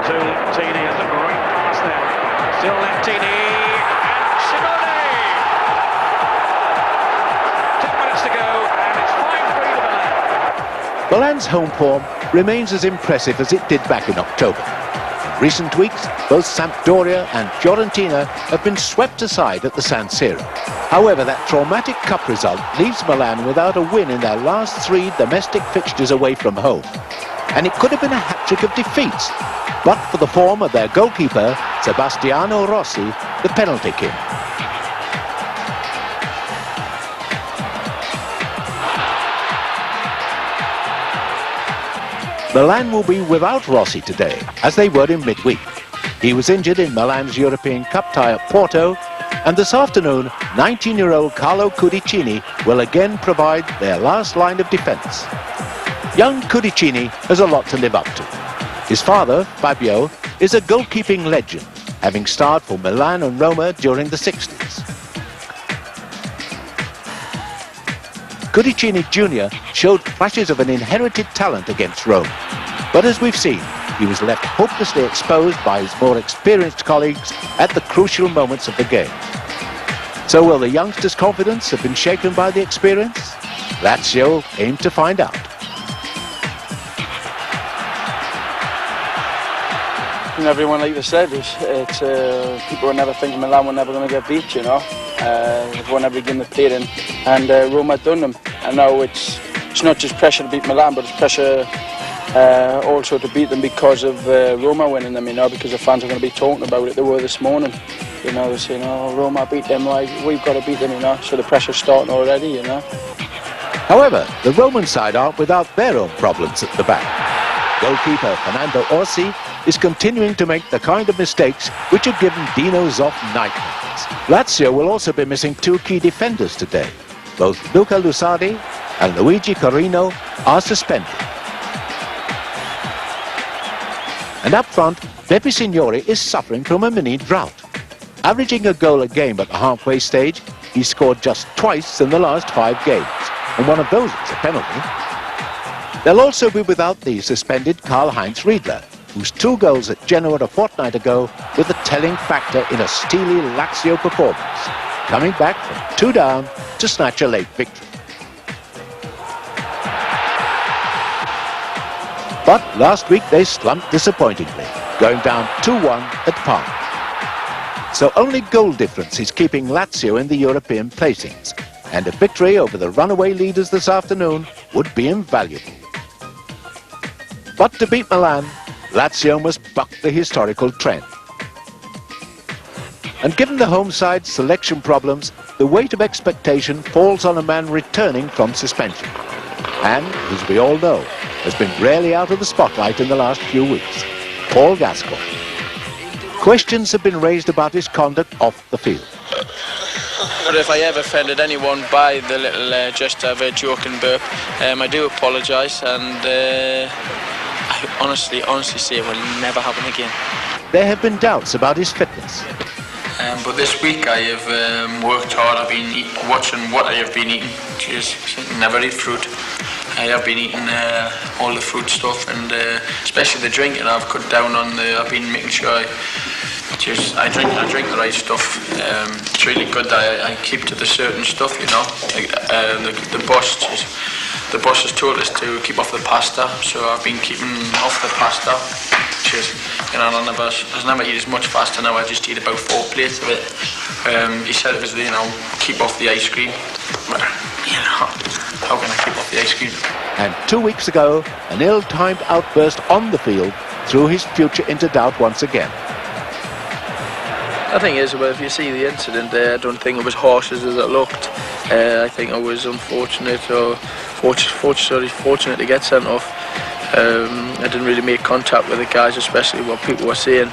to Lentini and a great pass there. Still Lentini and Simone. 10 minutes to go and it's 5-3 to Milan. Milan's home form remains as impressive as it did back in October. In recent weeks, both Sampdoria and Fiorentina have been swept aside at the San Siro. However, that traumatic cup result leaves Milan without a win in their last 3 domestic fixtures away from home. And it could have been a hat-trick of defeats, but for the form of their goalkeeper, Sebastiano Rossi, the penalty king. Milan will be without Rossi today, as they were in midweek. He was injured in Milan's European Cup tie at Porto, and this afternoon, 19-year-old Carlo Cudicini will again provide their last line of defence. Young Cudicini has a lot to live up to. His father, Fabio, is a goalkeeping legend, having starred for Milan and Roma during the 60s. Cudicini Jr. showed flashes of an inherited talent against Rome, but as we've seen, he was left hopelessly exposed by his more experienced colleagues at the crucial moments of the game. So will the youngster's confidence have been shaken by the experience? Lazio aim to find out. And everyone, like they said, people were never thinking Milan were never going to get beat, you know. They've won every game they played in, and Roma done them. And now it's not just pressure to beat Milan, but it's pressure also to beat them because of Roma winning them, you know, because the fans are going to be talking about it. They were this morning, you know, they're saying, oh, Roma beat them, right? We've got to beat them, you know, so the pressure's starting already, you know. However, the Roman side aren't without their own problems at the back. Goalkeeper Fernando Orsi is continuing to make the kind of mistakes which have given Dino Zoff nightmares. Lazio will also be missing 2 key defenders today. Both Luca Lusardi and Luigi Corino are suspended. And up front, Beppe Signori is suffering from a mini drought. Averaging a goal a game at the halfway stage, he scored just twice in the last 5 games, and one of those was a penalty. They'll also be without the suspended Karl-Heinz Riedler, whose 2 goals at Genoa a fortnight ago were the telling factor in a steely Lazio performance, coming back from 2 down to snatch a late victory. But last week they slumped disappointingly, going down 2-1 at Parma. So only goal difference is keeping Lazio in the European placings, and a victory over the runaway leaders this afternoon would be invaluable. But to beat Milan, Lazio must buck the historical trend. And given the home side's selection problems, the weight of expectation falls on a man returning from suspension, and, as we all know, has been rarely out of the spotlight in the last few weeks, Paul Gascoigne. Questions have been raised about his conduct off the field. But if I ever offended anyone by the little gesture of a joke and burp, I do apologise, and I honestly say it will never happen again. There have been doubts about his fitness. But this week I have worked hard. I've been watching what I have been eating. Just never eat fruit. I have been eating all the fruit stuff, and especially the drinking. I've cut down on I've been making sure I drink the right stuff. It's really good that I keep to the certain stuff, you know. Like, the boss has told us to keep off the pasta, so I've been keeping off the pasta. Just, you know, I never eat as much pasta now. I just eat about 4 plates of it. He said it was, you know, keep off the ice cream. But, you know, how can I keep off the ice cream? And 2 weeks ago, an ill-timed outburst on the field threw his future into doubt once again. The thing is, well, if you see the incident there, I don't think it was harsh as it looked. I think I was unfortunate, or fortunate to get sent off. I didn't really make contact with the guys, especially what people were saying.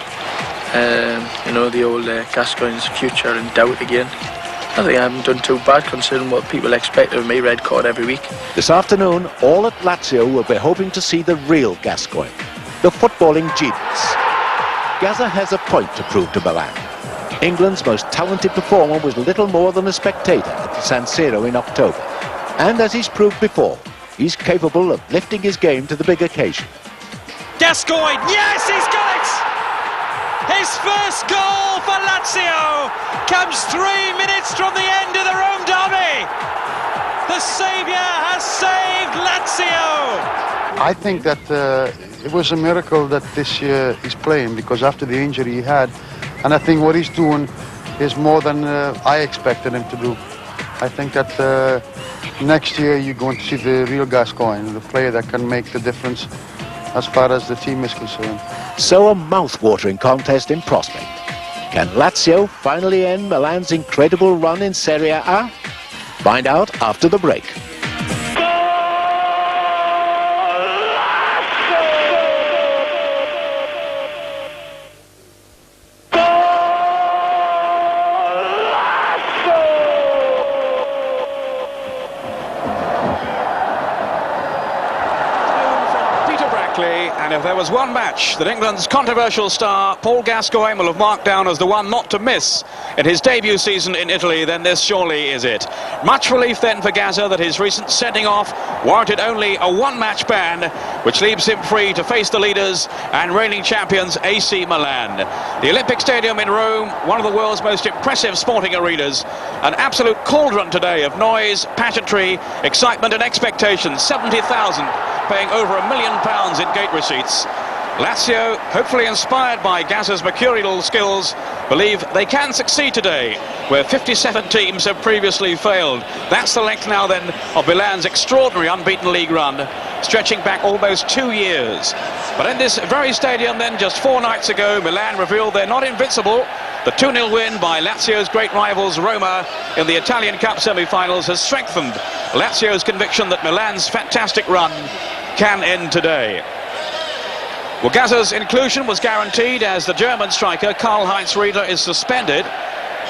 You know, the old Gascoigne's future in doubt again. I think I haven't done too bad considering what people expect of me, red card every week. This afternoon, all at Lazio will be hoping to see the real Gascoigne, the footballing genius. Gazza has a point to prove to Milan. England's most talented performer was little more than a spectator at the San Siro in October. And as he's proved before, he's capable of lifting his game to the big occasion. Gascoigne, yes, he's got it! His first goal for Lazio comes 3 minutes from the end of the Rome derby. The saviour has saved Lazio. I think that it was a miracle that this year he's playing, because after the injury he had, and I think what he's doing is more than I expected him to do. I think that next year you're going to see the real Gascoigne, the player that can make the difference as far as the team is concerned. So a mouth-watering contest in prospect. Can Lazio finally end Milan's incredible run in Serie A? Find out after the break. And if there was one match that England's controversial star Paul Gascoigne will have marked down as the one not to miss in his debut season in Italy, then this surely is it. Much relief then for Gazza that his recent sending off warranted only a one-match ban, which leaves him free to face the leaders and reigning champions AC Milan. The Olympic Stadium in Rome, one of the world's most impressive sporting arenas, an absolute cauldron today of noise, pageantry, excitement and expectation. 70,000 paying over £1 million in gate receipts. Lazio, hopefully inspired by Gazza's mercurial skills, believe they can succeed today, where 57 teams have previously failed. That's the length now then of Milan's extraordinary unbeaten league run, stretching back almost 2 years. But in this very stadium then, just 4 nights ago, Milan revealed they're not invincible. The 2-0 win by Lazio's great rivals Roma in the Italian Cup semi-finals has strengthened Lazio's conviction that Milan's fantastic run can end today. Well, Gazza's inclusion was guaranteed as the German striker Karl-Heinz Riedler is suspended.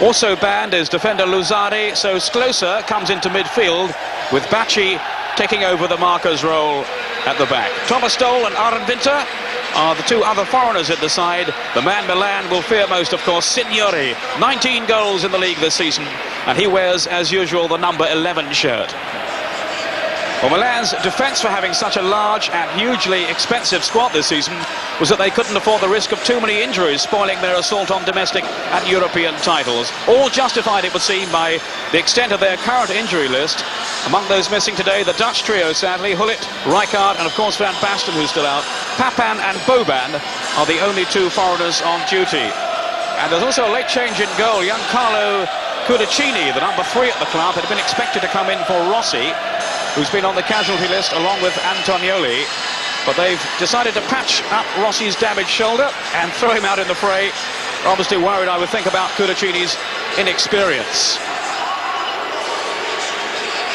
Also banned is defender Luzzari, so Sclosa comes into midfield with Bacci taking over the marker's role at the back. Thomas Stoll and Aaron Winter are the 2 other foreigners at the side. The man Milan will fear most, of course, Signori. 19 goals in the league this season, and he wears, as usual, the number 11 shirt. Well, Milan's defence for having such a large and hugely expensive squad this season was that they couldn't afford the risk of too many injuries spoiling their assault on domestic and European titles. All justified, it would seem, by the extent of their current injury list. Among those missing today, the Dutch trio, sadly, Gullit, Rijkaard and of course Van Basten, who's still out. Papan and Boban are the only 2 foreigners on duty. And there's also a late change in goal. Young Carlo Cudicini, the number 3 at the club, had been expected to come in for Rossi, who's been on the casualty list along with Antonioli, but they've decided to patch up Rossi's damaged shoulder and throw him out in the fray. Obviously worried, I would think, about Cudicini's inexperience.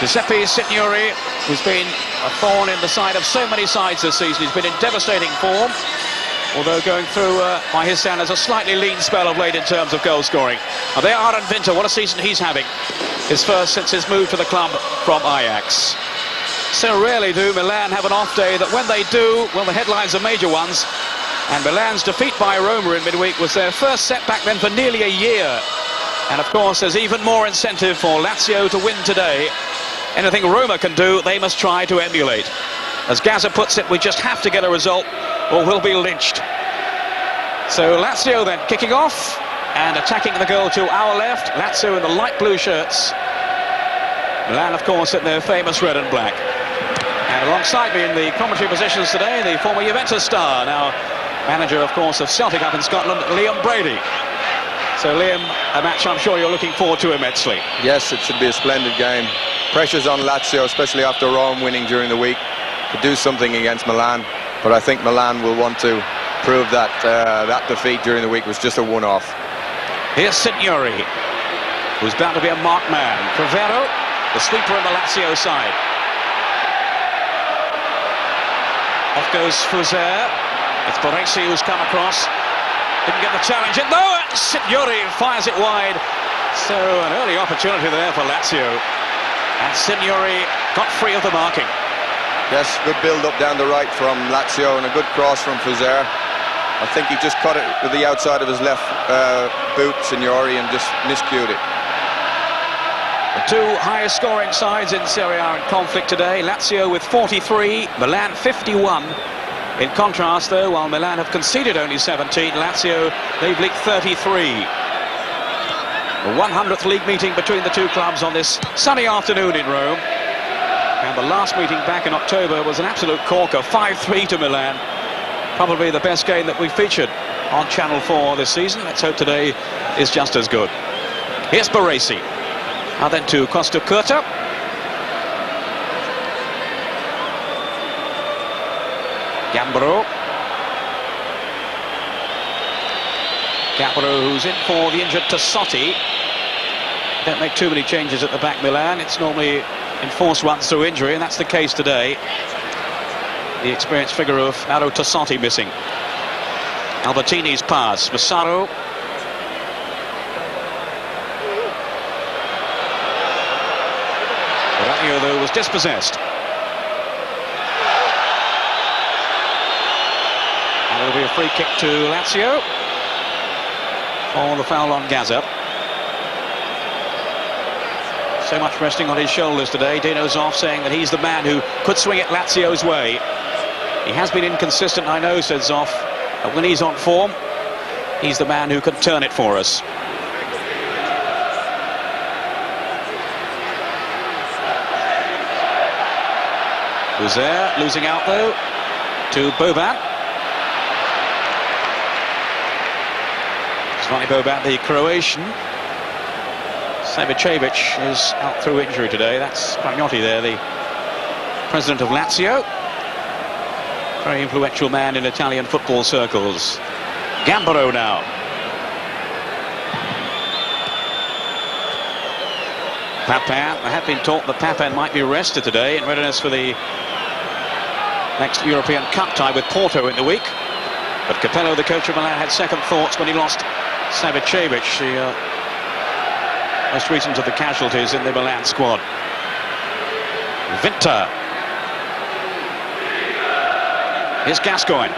Giuseppe Signori, who's been a thorn in the side of so many sides this season, he's been in devastating form, although going through, by his standards, a slightly lean spell of late in terms of goal scoring. And there, Aaron Winter, what a season he's having. His first since his move to the club from Ajax. So rarely do Milan have an off day that when they do, well, the headlines are major ones. And Milan's defeat by Roma in midweek was their first setback then for nearly a year. And of course, there's even more incentive for Lazio to win today. Anything Roma can do, they must try to emulate. As Gazza puts it, we just have to get a result or we'll be lynched. So Lazio then kicking off and attacking the goal to our left. Lazio in the light blue shirts. Milan, of course, in their famous red and black. And alongside me in the commentary positions today, the former Juventus star, now manager, of course, of Celtic up in Scotland, Liam Brady. So, Liam, a match I'm sure you're looking forward to immensely. Yes, it should be a splendid game. Pressure's on Lazio, especially after Rome winning during the week, to do something against Milan. But I think Milan will want to prove that that defeat during the week was just a one-off. Here's Signori, who's bound to be a marked man. Crivero, the sweeper on the Lazio side. Off goes Fuser. It's Baresi who's come across. Didn't get the challenge in though, and Signori fires it wide. So an early opportunity there for Lazio. And Signori got free of the marking. Yes, good build-up down the right from Lazio and a good cross from Fuser. I think he just caught it with the outside of his left boot, Signori, and just miscued it. The 2 highest scoring sides in Serie A in conflict today. Lazio with 43, Milan 51. In contrast, though, while Milan have conceded only 17, Lazio, they've leaked 33. The 100th league meeting between the two clubs on this sunny afternoon in Rome. And the last meeting back in October was an absolute corker, 5-3 to Milan. Probably the best game that we featured on Channel 4 this season. Let's hope today is just as good. Here's Baresi. Now then to Costa Curta. Gambaro. Gambaro, who's in for the injured Tassotti. Don't make too many changes at the back, Milan. It's normally enforced ones through injury, and that's the case today. The experienced figure of Mauro Tassotti missing. Albertini's pass. Massaro. Lazio, though, was dispossessed. And there'll be a free kick to Lazio for the foul on Gaza. So much resting on his shoulders today. Dino Zoff saying that he's the man who could swing it Lazio's way. He has been inconsistent, I know, said Zoff, but when he's on form, he's the man who can turn it for us. Who's there? Losing out, though, to Boban. Zvani Boban, the Croatian. Savicevic is out through injury today. That's Pragnotti there, the president of Lazio. Very influential man in Italian football circles. Gambaro now. Papin. I have been taught that Papin might be rested today in readiness for the next European Cup tie with Porto in the week. But Capello, the coach of Milan, had second thoughts when he lost Savicevic, the most recent of the casualties in the Milan squad. Vinta. Here's Gascoigne.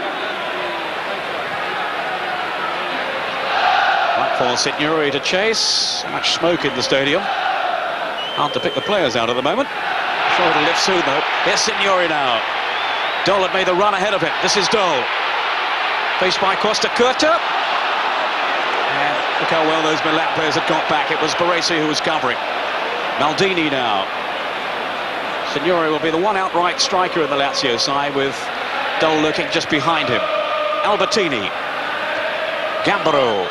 Right for Signori to chase. So much smoke in the stadium. Hard to pick the players out at the moment. Sure it'll lift soon, though. Here's Signori now. Dole had made the run ahead of him. This is Dole. Faced by Costa Curta. And look how well those Milan players had got back. It was Baresi who was covering. Maldini now. Signori will be the one outright striker in the Lazio side, with Dole lurking just behind him. Albertini. Gambaro.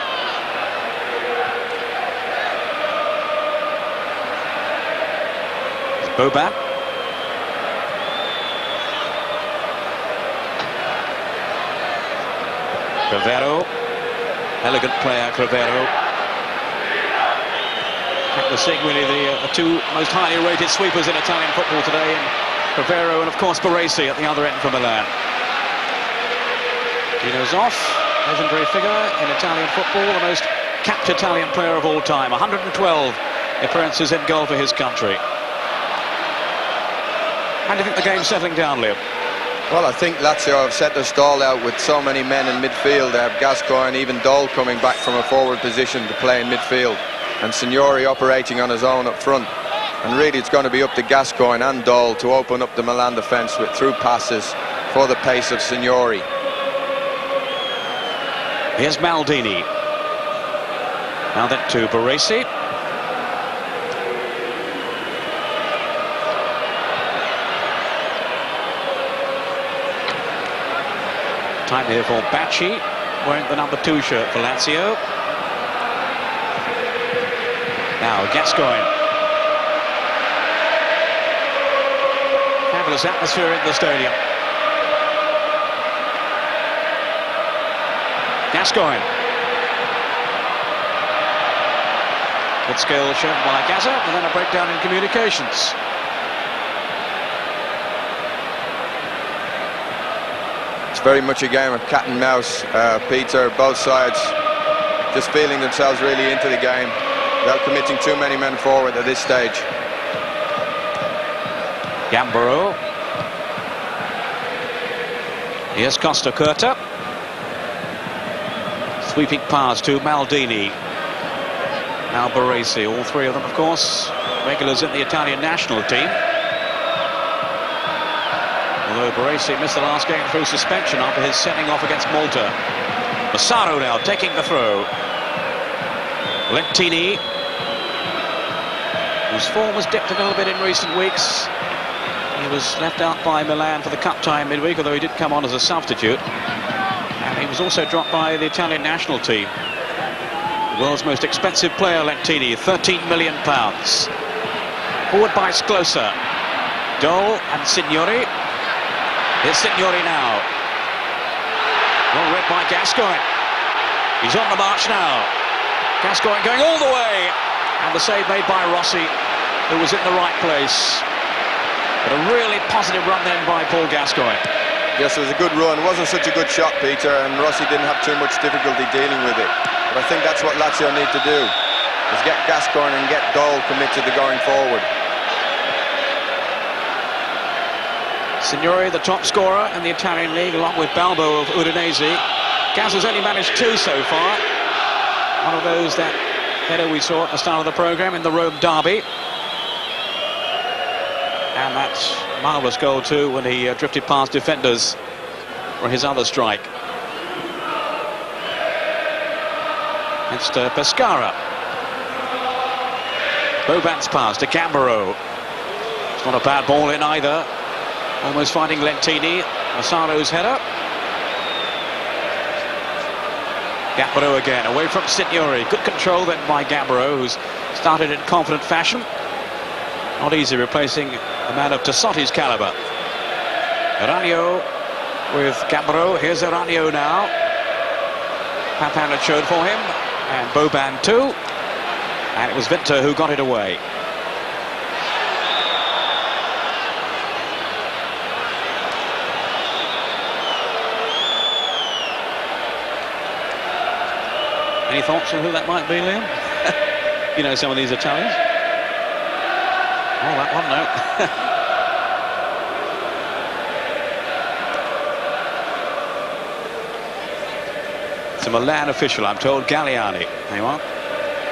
Boban. Crivero. Elegant player, Crivero. We're seeing really the two most highly rated sweepers in Italian football today, and Crivero and of course Baresi at the other end for Milan. Dino Zoff, legendary figure in Italian football, the most capped Italian player of all time. 112 appearances in goal for his country. How do you think the game's settling down, Liam? Well, I think Lazio have set their stall out with so many men in midfield. They have Gascoigne, even Dole coming back from a forward position to play in midfield, and Signori operating on his own up front. And really it's going to be up to Gascoigne and Dole to open up the Milan defence with through passes for the pace of Signori. Here's Maldini. Now then to Baresi. Time here for Bacci, wearing the number 2 shirt for Lazio. Now Gascoigne. Fabulous atmosphere in the stadium. Gascoigne. Good skill shown by Gaza, and then a breakdown in communications. It's very much a game of cat and mouse, Peter. Both sides just feeling themselves really into the game without committing too many men forward at this stage. Gambaro. Here's Costa Curta. Sweeping pass to Maldini. Now Baresi. All three of them, of course, regulars in the Italian national team. Although Baresi missed the last game through suspension after his sending off against Malta. Massaro now taking the throw. Lentini, whose form has dipped a little bit in recent weeks. He was left out by Milan for the cup tie midweek, although he did come on as a substitute. And he was also dropped by the Italian national team. The world's most expensive player, Lentini, £13 million. Forward by Sclosa. Dole and Signori. Here's Signori now. Well read by Gascoigne. He's on the march now. Gascoigne going all the way. And the save made by Rossi, who was in the right place. But a really positive run then by Paul Gascoigne. Yes, it was a good run. It wasn't such a good shot, Peter, and Rossi didn't have too much difficulty dealing with it. But I think that's what Lazio need to do, is get Gascoigne and get Dole committed to going forward. Signori, the top scorer in the Italian league, along with Balbo of Udinese. Gaz has only managed 2 so far. One of those that header we saw at the start of the programme in the Rome derby. And that's a marvellous goal too when he drifted past defenders for his other strike. It's Pescara. Boban's pass to Gambaro. It's not a bad ball in either. Almost finding Lentini. Massaro's header. Gambaro again, away from Signori. Good control then by Gambaro, who's started in confident fashion. Not easy replacing a man of Tassotti's calibre. Aranio with Gambaro. Here's Aranio now. Papan had showed for him. And Boban too. And it was Winter who got it away. Any thoughts on who that might be, Liam? You know some of these Italians. Oh, that one, no. It's a Milan official, I'm told, Galliani. There you are.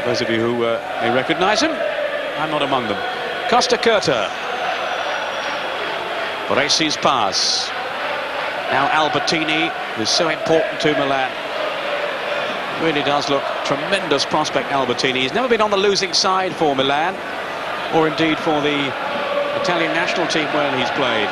Those of you who may recognise him, I'm not among them. Costa Curta. Baresi's pass. Now Albertini, who's so important to Milan. Really does look tremendous prospect, Albertini. He's never been on the losing side for Milan, or indeed for the Italian national team when he's played.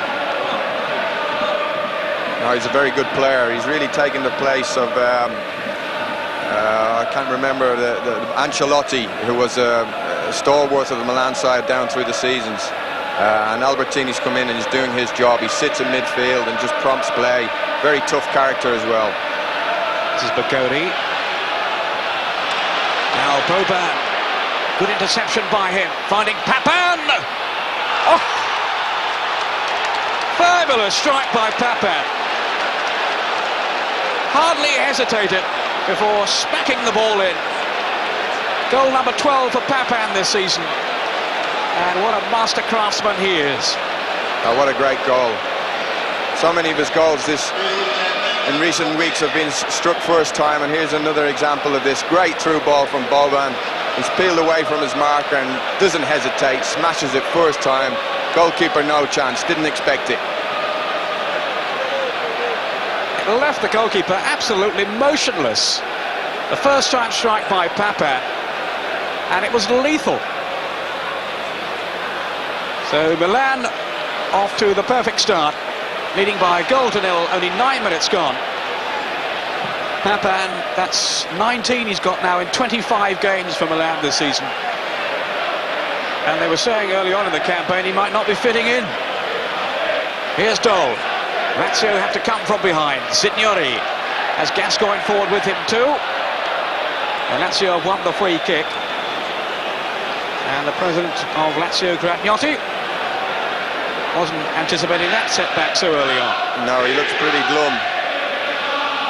No, he's a very good player. He's really taken the place of I can't remember the Ancelotti, who was a stalwart of the Milan side down through the seasons. And Albertini's come in and he's doing his job. He sits in midfield and just prompts play. Very tough character as well. This is Bacodi. Now Boban, good interception by him, finding Papan. Oh, fabulous strike by Papan. Hardly hesitated before smacking the ball in. Goal number 12 for Papan this season. And what a master craftsman he is. Oh, what a great goal. So many of his goals in recent weeks have been struck first time, and here's another example of this. Great through ball from Boban. He's peeled away from his marker and doesn't hesitate, smashes it first time. Goalkeeper no chance, didn't expect it. It left the goalkeeper absolutely motionless. The first time strike by Papan, and it was lethal. So Milan off to the perfect start, leading by a goal to nil, only 9 minutes gone. Papan, that's 19 he's got now in 25 games for Milan this season. And they were saying early on in the campaign he might not be fitting in. Here's Dole. Lazio have to come from behind. Signori has Gascoigne forward with him too. And Lazio won the free kick. And the president of Lazio, Gratgnotti, wasn't anticipating that setback so early on. No, he looks pretty glum.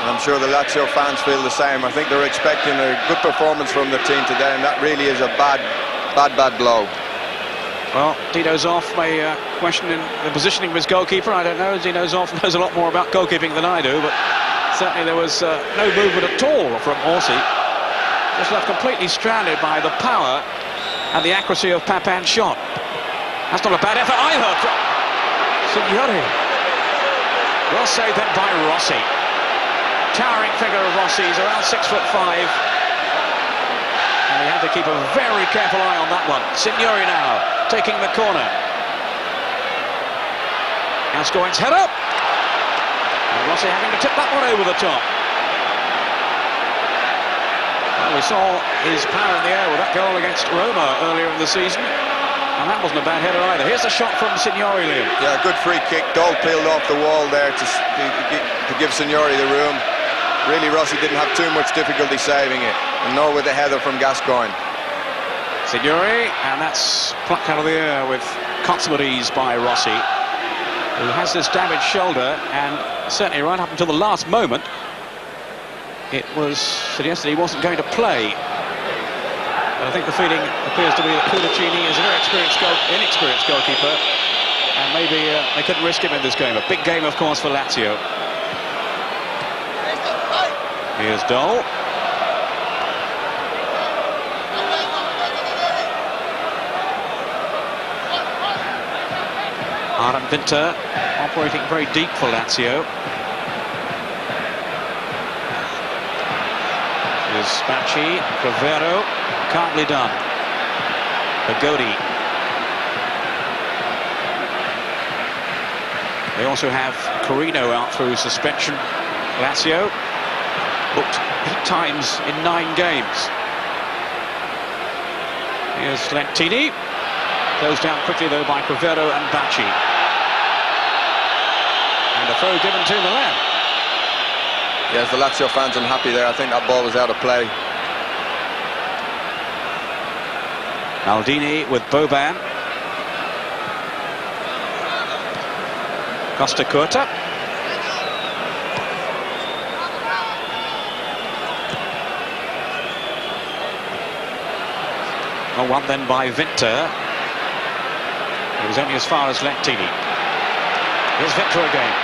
And I'm sure the Lazio fans feel the same. I think they're expecting a good performance from the team today, and that really is a bad blow. Well, Dino Zoff may question the positioning of his goalkeeper. I don't know. Dino Zoff knows a lot more about goalkeeping than I do, but certainly there was no movement at all from Orsi. Just left completely stranded by the power and the accuracy of Papan's shot. That's not a bad effort either from Signori. Well saved then by Rossi. Towering figure of Rossi, he's around 6'5". And he had to keep a very careful eye on that one. Signori now taking the corner. Gascoigne's head up. And Rossi having to tip that one over the top. Well, we saw his power in the air with that goal against Roma earlier in the season. And that wasn't a bad header either. Here's the shot from Signori, Liam. Yeah, good free kick. Dole peeled off the wall there to give Signori the room. Really, Rossi didn't have too much difficulty saving it, and nor with the header from Gascoigne. Signori, and that's plucked out of the air with consummate ease by Rossi, who has this damaged shoulder, and certainly right up until the last moment, it was suggested he wasn't going to play. But I think the feeling appears to be that Cudicini is a very inexperienced goalkeeper, and maybe they couldn't risk him in this game. A big game, of course, for Lazio. Here's Dole. Aaron Winter operating very deep for Lazio. Here's Spacci, Cravero, can't done. Pagodi. They also have Carino out through suspension. Lazio booked 8 times in 9 games. Here's Lentini. Closed down quickly though by Cravero and Bacci. And a throw given to Milan. Yes, the Lazio fans unhappy there. I think that ball was out of play. Maldini with Boban. Costa Curta. Well, one then by Winter. It was only as far as Lentini. Here's Winter again.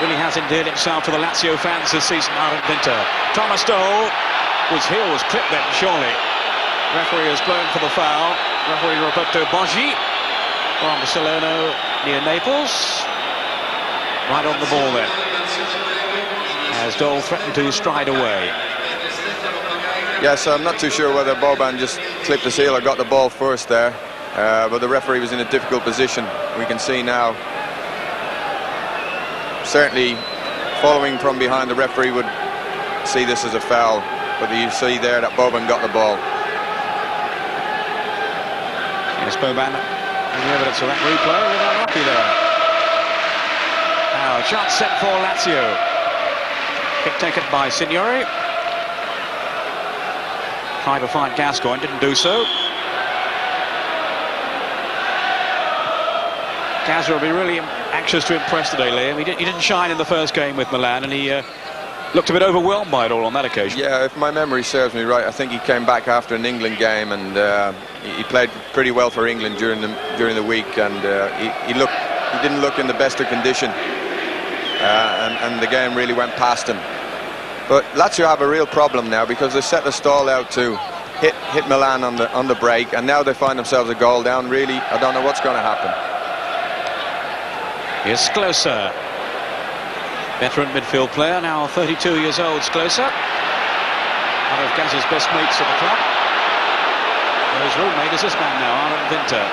Really has endeared himself to the Lazio fans this season, Aaron Winter. Thomas Dole, whose heel was clipped then, surely. Referee has blown for the foul. Referee Roberto Boggi from Salerno near Naples. Right on the ball then. As Dole threatened to stride away. Yes, I'm not too sure whether Boban just clipped his heel or got the ball first there. But the referee was in a difficult position. We can see now. Certainly, following from behind, the referee would see this as a foul. But you see there that Boban got the ball. Yes, Boban, the evidence of that replay, a little unlucky there. Now, a chance set for Lazio. Kick taken by Signori. Tried to find Gascoigne, didn't do so. Gaz will be really anxious to impress today, Liam. He didn't shine in the first game with Milan, and he looked a bit overwhelmed by it all on that occasion. Yeah, if my memory serves me right, I think he came back after an England game, and he played pretty well for England during the week, and he didn't look in the best of condition, and the game really went past him. But Lazio have a real problem now because they set the stall out to hit Milan on the break, and now they find themselves a goal down. Really, I don't know what's going to happen. Here's Sklosa, veteran midfield player, now 32 years old. Sklosa, one of Gaz's best mates at the club. And his roommate is this man now, Aaron Winter.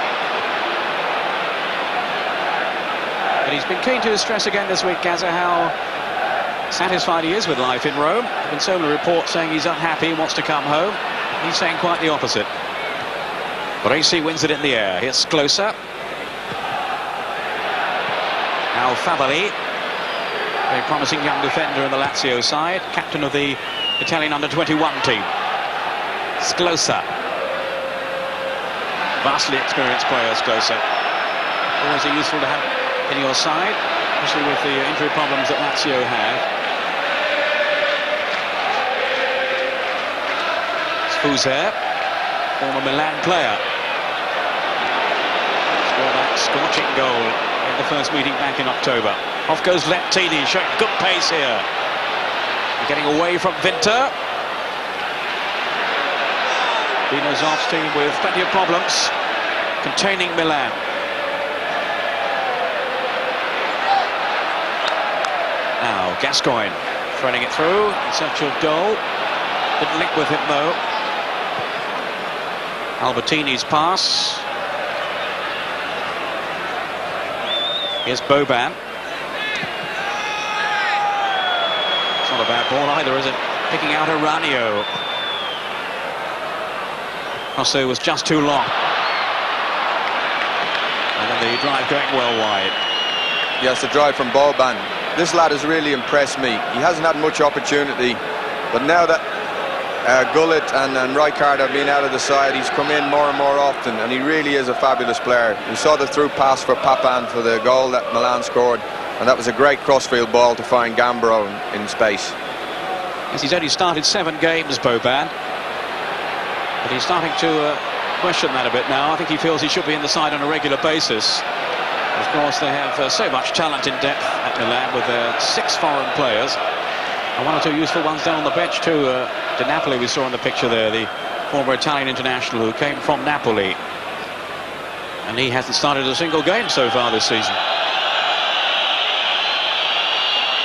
But he's been keen to stress again this week, Gaza, how satisfied he is with life in Rome. There have been so many reports saying he's unhappy, wants to come home. He's saying quite the opposite. Baresi wins it in the air. Here's Sklosa. Now Favalli, very promising young defender in the Lazio side, captain of the Italian under-21 team. Sklosa. Vastly experienced player, Sklosa. Always useful to have in your side, especially with the injury problems that Lazio have. Fuser, former Milan player. Scored that scorching goal in the first meeting back in October. Off goes Lentini, showing good pace here. Getting away from Winter. Dino's team with plenty of problems containing Milan. Now, Gascoigne threading it through in search of Dole. Didn't link with him, though. Albertini's pass. Here's Boban. It's not a bad ball either, is it? Picking out Aranio. Crosso was just too long. And then the drive going well wide. Yes, the drive from Boban. This lad has really impressed me. He hasn't had much opportunity, but now that Gullit and Rijkaard have been out of the side, he's come in more and more often, and he really is a fabulous player. We saw the through pass for Papan for the goal that Milan scored, and that was a great crossfield ball to find Gambaro in space. Yes, he's only started 7 games, Boban, but he's starting to question that a bit now. I think he feels he should be in the side on a regular basis. Of course, they have so much talent in depth at Milan with 6 foreign players. And 1 or 2 useful ones down on the bench too. De Napoli, we saw in the picture there, the former Italian international who came from Napoli. And he hasn't started a single game so far this season.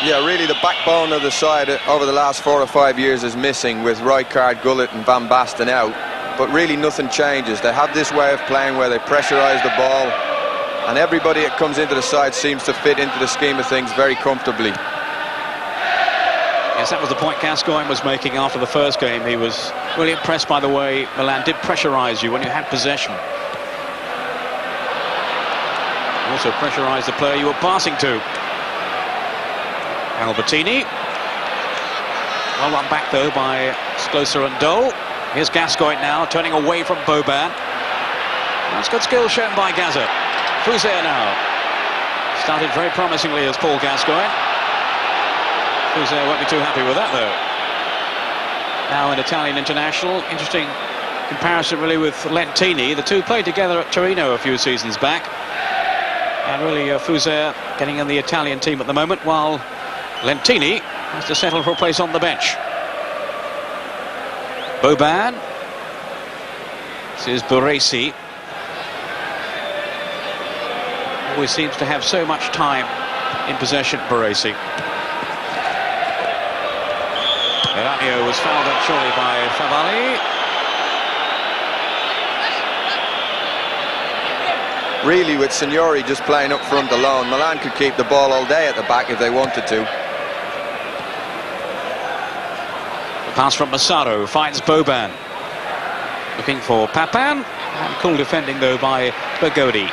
Yeah, really the backbone of the side over the last 4 or 5 years is missing, with Rijkaard, Gullit and Van Basten out. But really nothing changes. They have this way of playing where they pressurise the ball, and everybody that comes into the side seems to fit into the scheme of things very comfortably. Yes, that was the point Gascoigne was making after the first game. He was really impressed by the way Milan did pressurise you when you had possession. Also pressurised the player you were passing to. Albertini. Well run back though by Scloser and Dole. Here's Gascoigne now, turning away from Boban. That's good skill shown by Gazza. Fuser now. Started very promisingly as Paul Gascoigne. Fuser won't be too happy with that, though. Now an Italian international. Interesting comparison, really, with Lentini. The two played together at Torino a few seasons back. And really, Fuser getting in the Italian team at the moment, while Lentini has to settle for a place on the bench. Boban. This is Baresi. Always seems to have so much time in possession, Baresi. Aranio was fouled up surely by Favalli. Really, with Signori just playing up front alone, Milan could keep the ball all day at the back if they wanted to. The pass from Massaro finds Boban. Looking for Papan. And cool defending, though, by Bergodi.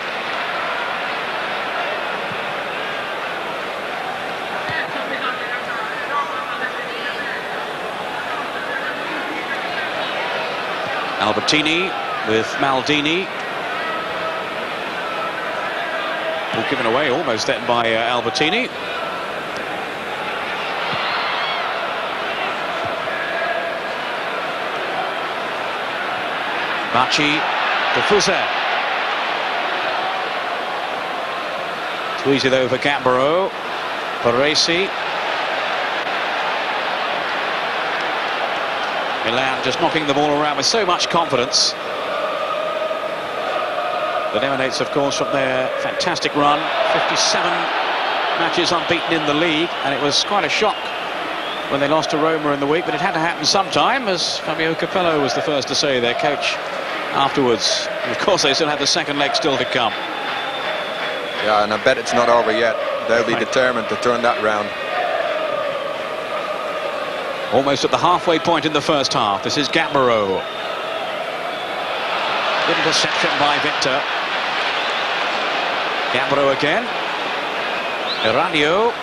Albertini with Maldini. Ball given away almost then by Albertini. Bacci to Fuser. Too easy though for Gambaro. Baresi. Milan just knocking the ball around with so much confidence. That emanates, of course, from their fantastic run. 57 matches unbeaten in the league, and it was quite a shock when they lost to Roma in the week, but it had to happen sometime, as Fabio Capello was the first to say, their coach, afterwards. And of course, they still have the second leg still to come. Yeah, and I bet it's not over yet. They'll be determined to turn that round. Almost at the halfway point in the first half. This is Gambaro. Good interception by Victor. Gambaro again. Aranio.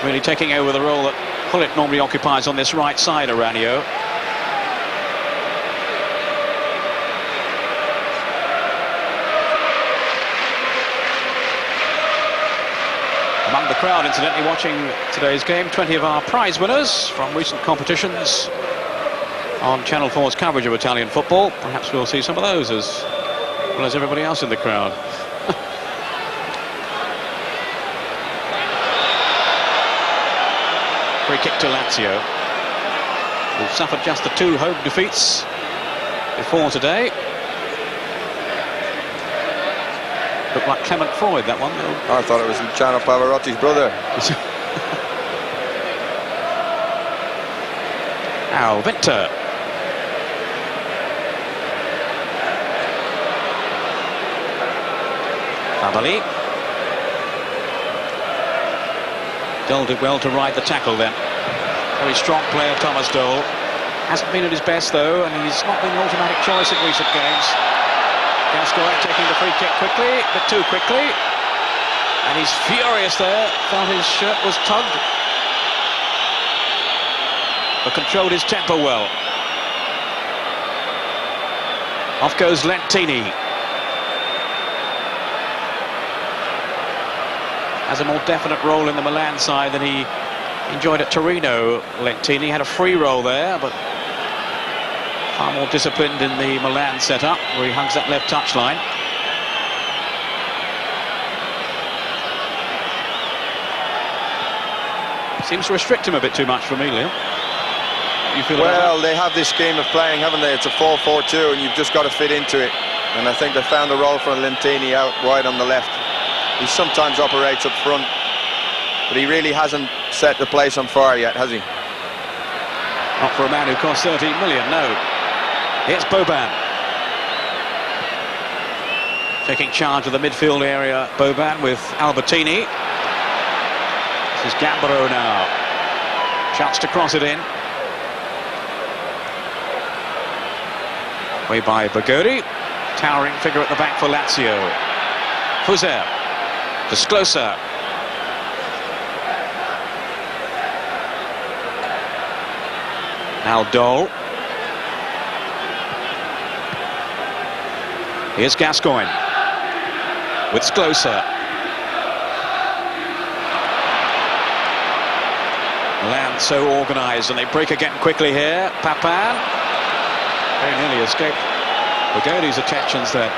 Really taking over the role that Gullit normally occupies on this right side, Aranio. Among the crowd, incidentally, watching today's game, 20 of our prize winners from recent competitions on Channel 4's coverage of Italian football. Perhaps we'll see some of those as well as everybody else in the crowd. Free kick to Lazio, who've suffered just the 2 home defeats before today. But like Clement Freud, that one. I thought it was Luciano Pavarotti's brother. Now, Winter. Fabali. Dole did well to ride the tackle then. Very strong player, Thomas Dole. Hasn't been at his best though, and he's not been an automatic choice in recent games. Gascoigne taking the free kick quickly, but too quickly. And he's furious there. Felt his shirt was tugged. But controlled his temper well. Off goes Lentini. Has a more definite role in the Milan side than he enjoyed at Torino. Lentini had a free role there, but far more disciplined in the Milan setup, where he hugs that left touchline. Seems to restrict him a bit too much for me, Liam. You feel well, they have this scheme of playing, haven't they? It's a 4-4-2, and you've just got to fit into it. And I think they found a role for Lentini out wide on the left. He sometimes operates up front, but he really hasn't set the place on fire yet, has he? Not for a man who cost 13 million, no. Here's Boban. Taking charge of the midfield area, Boban with Albertini. This is Gambaro now. Chance to cross it in. Way by Bagodi. Towering figure at the back for Lazio. Fuser. To Sklosa. Now Dole. Here's Gascoigne with Sklosa. Milan so organised, and they break again quickly here. Papin very nearly escaped Bagodi's attentions there.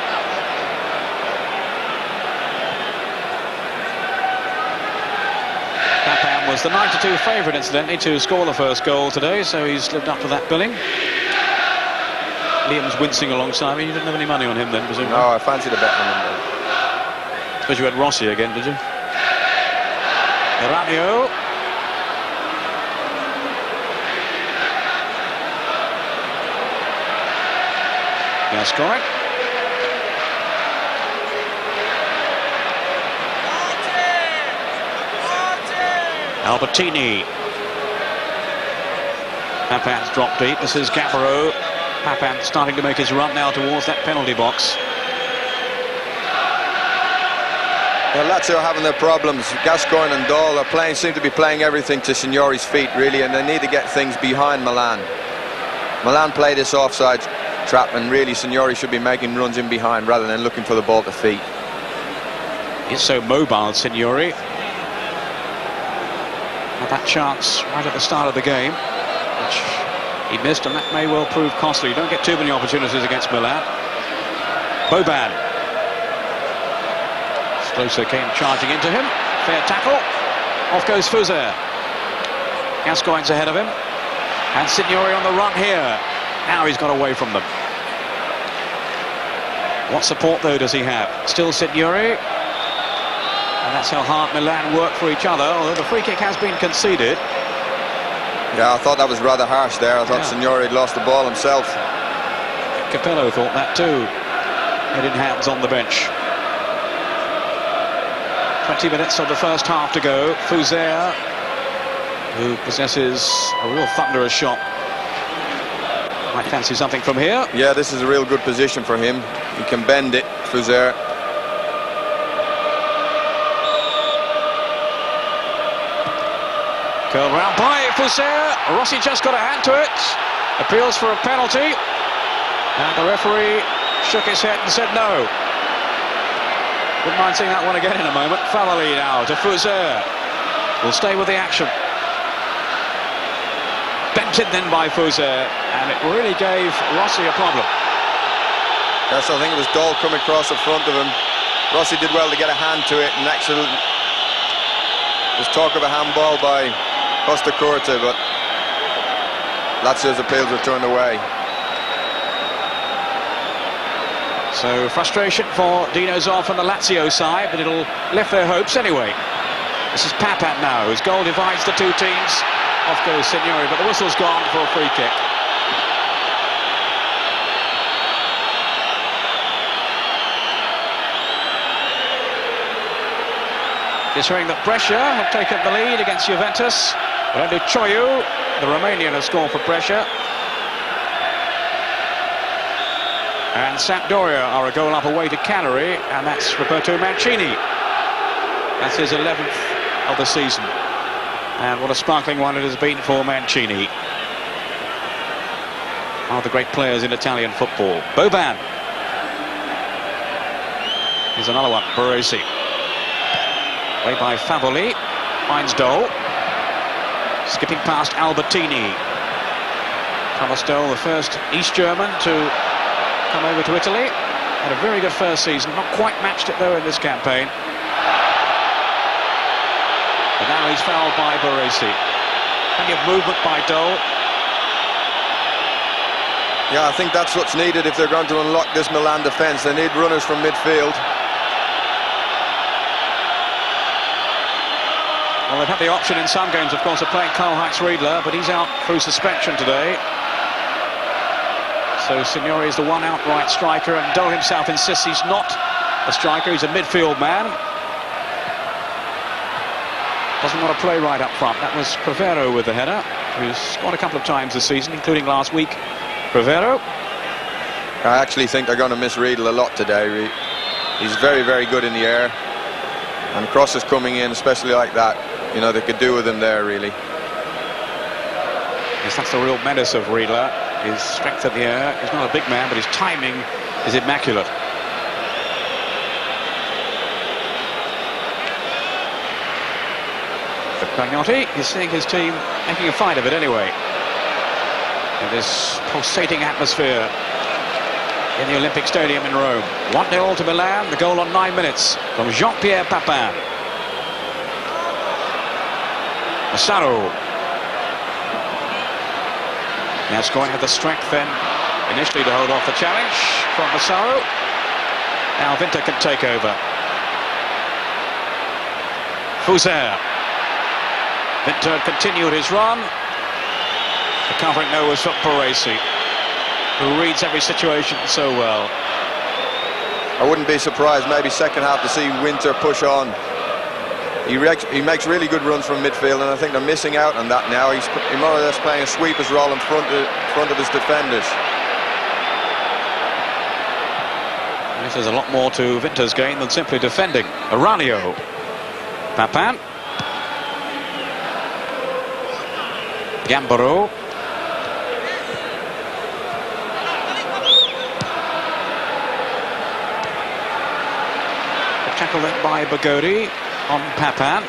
Papin was the 9-2 favourite, incidentally, to score the first goal today, so he's lived up to that billing. Liam's wincing alongside me. You didn't have any money on him then, presumably? No, I fancied a bet on him then. Suppose you had Rossi again, did you? Eranio. Gascoigne. Albertini. Papin's dropped deep. This is Gambaro. Papin starting to make his run now towards that penalty box. Well, Lazio are having their problems. Gascoigne and Dole seem to be playing everything to Signori's feet, really, and they need to get things behind Milan. Milan play this offside trap, and really Signori should be making runs in behind rather than looking for the ball to feet. He's so mobile, Signori. Had that chance right at the start of the game, which he missed, and that may well prove costly. You don't get too many opportunities against Milan. Boban. Sklosa came charging into him. Fair tackle. Off goes Fuser. Gascoigne's ahead of him. And Signori on the run here. Now he's got away from them. What support, though, does he have? Still Signori. And that's how hard Milan work for each other, although the free kick has been conceded. Yeah, I thought that was rather harsh there. I thought Signori had lost the ball himself. Capello thought that too. Head in hands on the bench. 20 minutes of the first half to go. Fuser, who possesses a real thunderous shot. Might fancy something from here. Yeah, this is a real good position for him. He can bend it, Fuser. Curled round by Fuser. Rossi just got a hand to it. Appeals for a penalty. And the referee shook his head and said no. Wouldn't mind seeing that one again in a moment. Fabali now to Fuser. Will stay with the action. Bent in then by Fuser, and it really gave Rossi a problem. Yes, I think it was Dole coming across in front of him. Rossi did well to get a hand to it, and actually there's talk of a handball by Costa Curta, but Lazio's appeals were turned away. So frustration for Dino Zoff and the Lazio side, but it'll lift their hopes anyway. This is Papat now, whose goal divides the two teams. Off goes Signori, but the whistle's gone for a free kick. Considering that Brescia have taken the lead against Juventus, but only Choyu, the Romanian, has scored for Brescia. And Sampdoria are a goal up away to Cagliari, and that's Roberto Mancini. That's his 11th of the season. And what a sparkling one it has been for Mancini. One of the great players in Italian football. Boban. Here's another one, Baresi. Way by Favoli, finds Dole. Skipping past Albertini. Thomas Dole, the first East German to come over to Italy. Had a very good first season, not quite matched it though in this campaign. But now he's fouled by Baresi. Plenty of movement by Dole. Yeah, I think that's what's needed if they're going to unlock this Milan defence. They need runners from midfield. Well, they've had the option in some games, of course, of playing Karl-Heinz Riedler, but he's out through suspension today. So Signori is the one outright striker, and Dole himself insists he's not a striker, he's a midfield man. Doesn't want to play right up front. That was Prevero with the header, who's scored a couple of times this season, including last week. Prevero. I actually think they're going to miss Riedel a lot today. He's very, very good in the air. And crosses coming in, especially like that, you know, they could do with him there, really. Yes, that's the real menace of Riedler. His strength in the air. He's not a big man, but his timing is immaculate. But Pagnotti is seeing his team making a fight of it anyway. In this pulsating atmosphere in the Olympic Stadium in Rome. 1-0 to Milan, the goal on 9 minutes from Jean-Pierre Papin. Massaro. Gascoigne had the strength then initially to hold off the challenge from Massaro. Now Winter can take over. Fuser. Winter continued his run. The covering though was for Baresi, who reads every situation so well. I wouldn't be surprised maybe second half to see Winter push on. He makes really good runs from midfield, and I think they're missing out on that now. He's more or less playing a sweeper's role in front of his defenders. This is a lot more to Winter's game than simply defending. Aranio. Papin. Gambaro. Tackle then by Bagodi on Papin.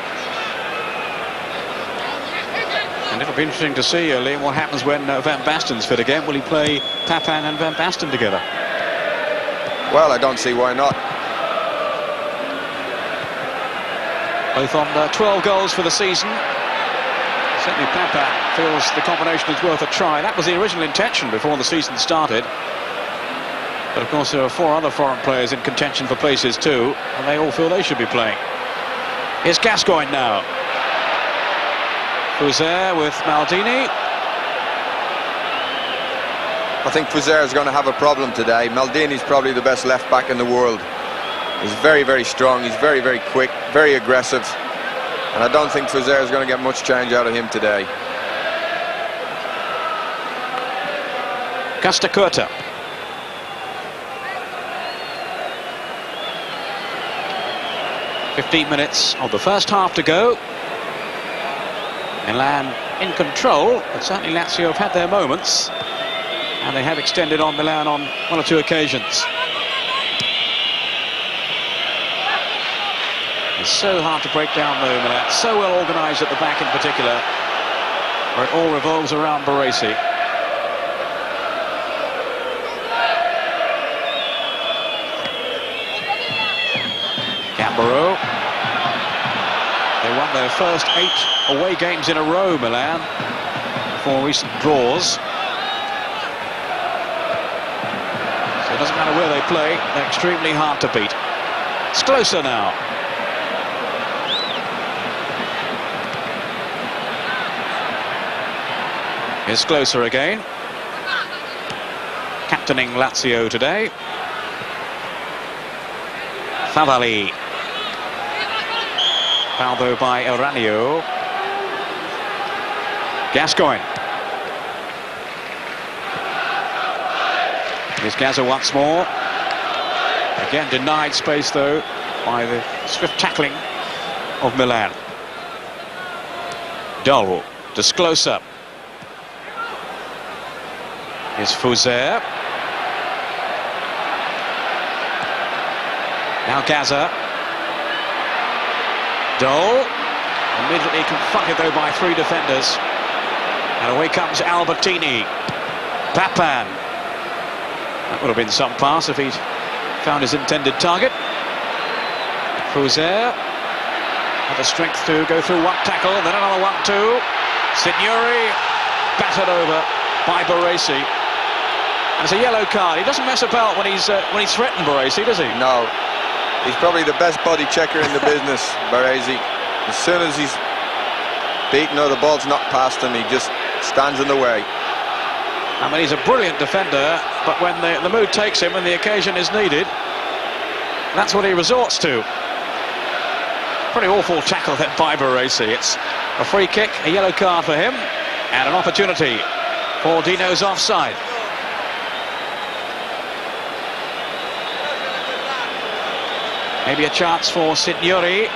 And it'll be interesting to see, Liam, what happens when Van Basten's fit again. Will he play Papin and Van Basten together? Well, I don't see why not. Both on 12 goals for the season. Certainly Papin feels the combination is worth a try. That was the original intention before the season started. But of course there are 4 other foreign players in contention for places too, and they all feel they should be playing. Here's Gascoigne now. Fuser with Maldini. I think Fuser is going to have a problem today. Maldini's probably the best left back in the world. He's very, very strong. He's very, very quick, very aggressive. And I don't think Fuser is going to get much change out of him today. Costa Curta. .15 minutes of the first half to go. Milan in control, but certainly Lazio have had their moments, and they have extended on Milan on 1 or 2 occasions. It's so hard to break down though, Milan. So well organised at the back in particular, where it all revolves around Baresi. Gambaro. They won their first 8 away games in a row, Milan, before recent draws. So Doesn't matter where they play, they're extremely hard to beat. It's closer now. It's closer again. Captaining Lazio today. Favali. Foul though by Eranio. Gascoigne. Here's Gaza once more. Again denied space though by the swift tackling of Milan. Dol to Sklosa. Here's Fuser. Now Gaza. Dol. Immediately confronted though by three defenders. And away comes Albertini. Papan. That would have been some pass if he'd found his intended target. Fuser had the strength to go through one tackle, then another 1-2. Signori battered over by Baresi. And it's a yellow card. He doesn't mess about when he's threatened Baresi, does he? No. He's probably the best body checker in the business, Baresi. As soon as he's beaten or the ball's knocked past him, he just stands in the way. I mean, he's a brilliant defender, but when the mood takes him and the occasion is needed, that's what he resorts to. Pretty awful tackle then by Baresi. It's a free kick, a yellow card for him, and an opportunity for Dino's offside. Maybe a chance for Signori.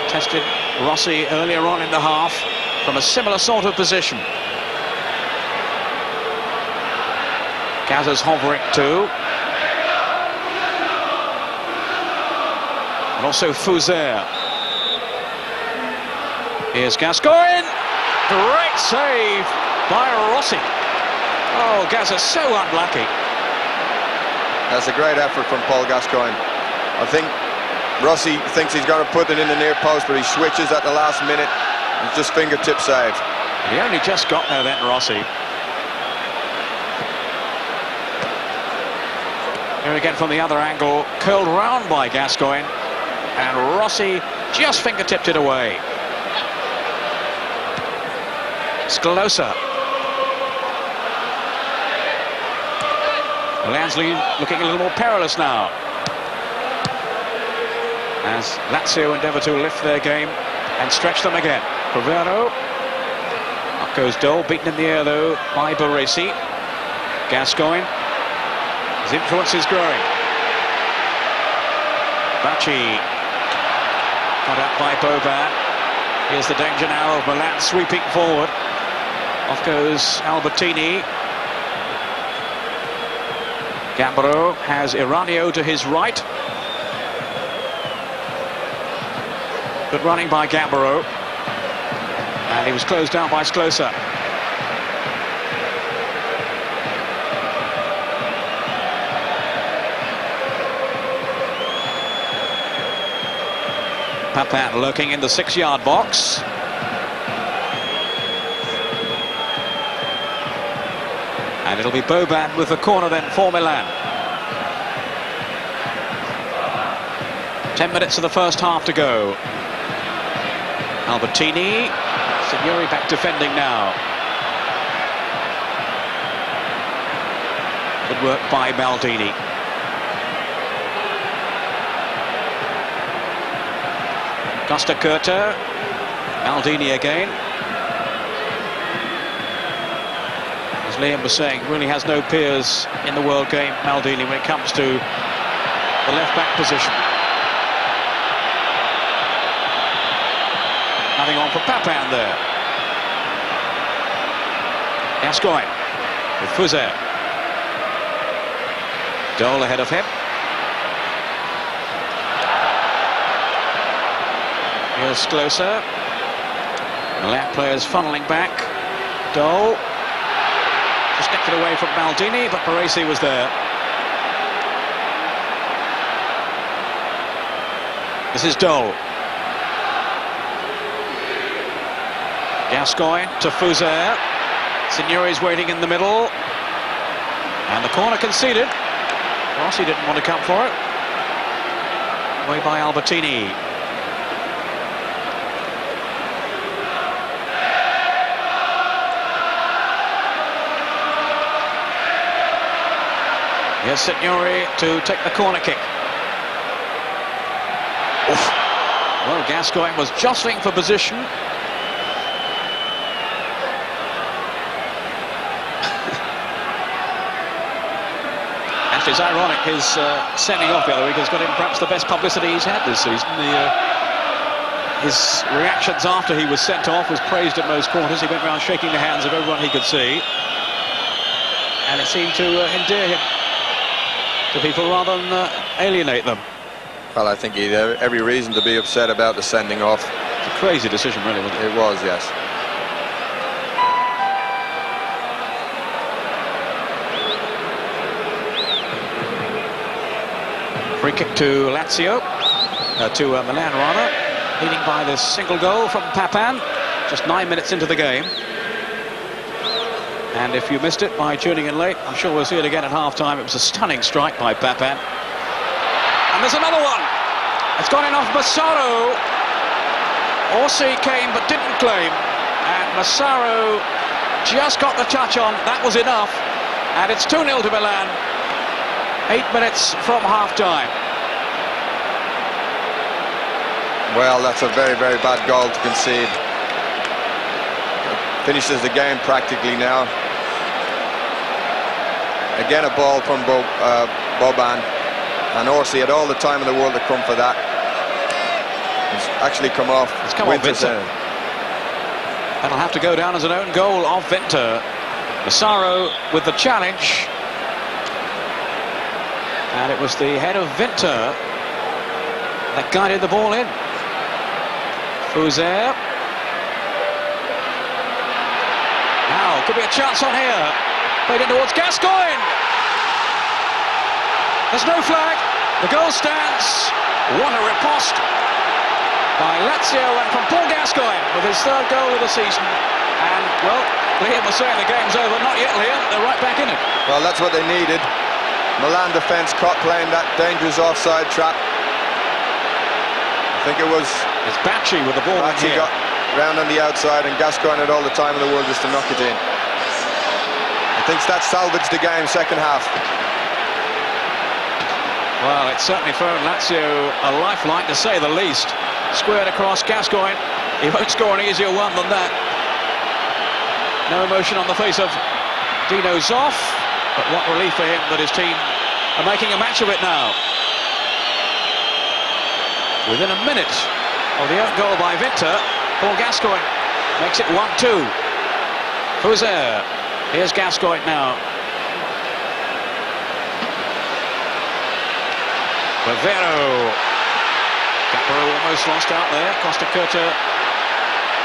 Tested Rossi earlier on in the half from a similar sort of position. Gaza's hovering too. And also Fuser. Here's Gascoigne. Great save by Rossi. Oh, Gaza's so unlucky. That's a great effort from Paul Gascoigne. I think Rossi thinks he's going to put it in the near post, but he switches at the last minute. It's just fingertip save. He only just got there then, Rossi. Here again from the other angle, curled round by Gascoigne, and Rossi just fingertipped it away. Sklosa. Lansley looking a little more perilous now, as Lazio endeavour to lift their game and stretch them again. Provero. Up goes Dol, beaten in the air though by Baresi. Gascoigne. His influence is growing. Bacci. Cut out by Boban. Here's the danger now of Milan sweeping forward. Off goes Albertini. Gambaro has Eranio to his right. Good running by Gambaro. And he was closed down by Sklosa. Papan lurking in the 6-yard box. And it'll be Boban with the corner then for Milan. 10 minutes of the first half to go. Albertini. Signori back defending now. Good work by Maldini. Costa Curta. Maldini again. As Liam was saying, really has no peers in the world game, Maldini, when it comes to the left-back position. Nothing on for Papan there. Gascoigne with Fuser. Dol ahead of him. Here's Sklosa. Milan players funneling back. Dol. Just nicked it away from Maldini, but Baresi was there. This is Dol. Gascoigne to Fuser. Signori's waiting in the middle. And the corner conceded. Rossi didn't want to come for it. Away by Albertini. Here's Signori to take the corner kick. Oof. Well, Gascoigne was jostling for position. Actually, it's ironic, his sending off the other week has got him perhaps the best publicity he's had this season. His reactions after he was sent off was praised at most quarters. He went around shaking the hands of everyone he could see. And it seemed to endear him to people rather than alienate them. Well, I think he had every reason to be upset about the sending off. It's a crazy decision, really, wasn't it? It was, yes. Free kick to Lazio, to Milan rather, leading by this single goal from Papin, just 9 minutes into the game. And if you missed it by tuning in late, I'm sure we'll see it again at half-time. It was a stunning strike by Papin. And there's another one. It's gone in off Massaro. Orsi came but didn't claim. And Massaro just got the touch on. That was enough. And it's 2-0 to Milan. 8 minutes from half-time. Well, that's a very, very bad goal to concede. Finishes the game practically now. Again, a ball from Boban. And Orsi had all the time in the world to come for that. It's actually come off. It's come off Winter. That'll have to go down as an own goal of Winter. Massaro with the challenge. And it was the head of Winter that guided the ball in. Fuser. Now, could be a chance on here. Played in towards Gascoigne. There's no flag. The goal stands. What a riposte by Lazio and from Paul Gascoigne with his third goal of the season. And, well, Liam was saying the game's over. Not yet, Liam. They're right back in it. Well, that's what they needed. Milan defence caught playing that dangerous offside trap. I think it was... It's Bacci with the ball. Bacci got round on the outside and Gascoigne had all the time in the world just to knock it in. I think that salvaged the game second half. Well, it's certainly thrown Lazio a lifeline, to say the least. Squared across Gascoigne. He won't score an easier one than that. No emotion on the face of Dino Zoff, but what relief for him that his team are making a match of it now. Within a minute of the own goal by Winter, Paul Gascoigne makes it 1-2. Fuser. Here's Gascoigne now. Rivero. Caparo almost lost out there. Costa Curta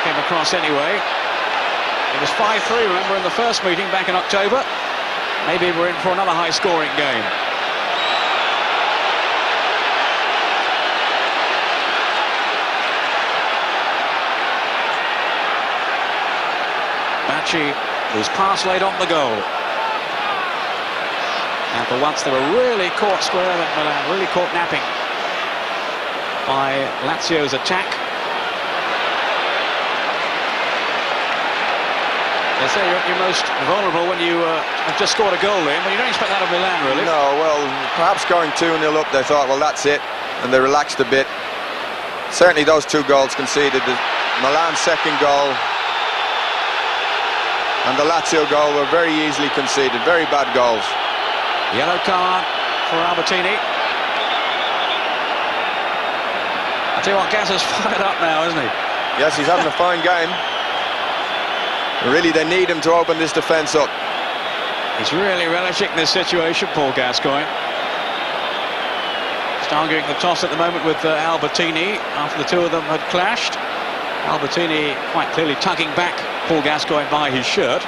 came across anyway. It was 5-3, remember, in the first meeting back in October. Maybe we're in for another high-scoring game. Bacci, whose pass laid on the goal. And for once they were really caught square at Milan, really caught napping by Lazio's attack. They say you're most vulnerable when you have just scored a goal in, but you don't expect that of Milan, really. No, well, perhaps going 2-0 up, they thought, well, that's it, and they relaxed a bit. Certainly those two goals conceded, the Milan's second goal and the Lazio goal were very easily conceded, very bad goals. Yellow card for Albertini. I tell you what, Gaz is fired up now, isn't he? Yes, he's having a fine game. Really, they need him to open this defence up. He's really relishing this situation, Paul Gascoigne. Just arguing the toss at the moment with Albertini after the two of them had clashed. Albertini quite clearly tugging back Paul Gascoigne by his shirt.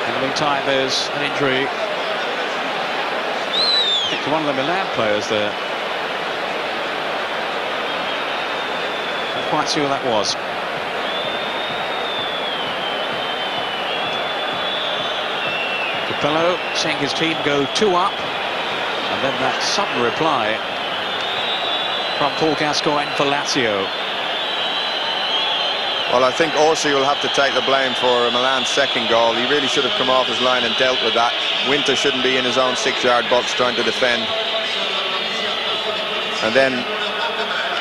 In the meantime, there's an injury, I think, to one of the Milan players there. quite see who that was. Capello seeing his team go 2 up, and then that sudden reply from Paul Gascoigne for Lazio. Well, I think Orsi will have to take the blame for Milan's second goal. He really should have come off his line and dealt with that. Winter shouldn't be in his own 6-yard box trying to defend. And then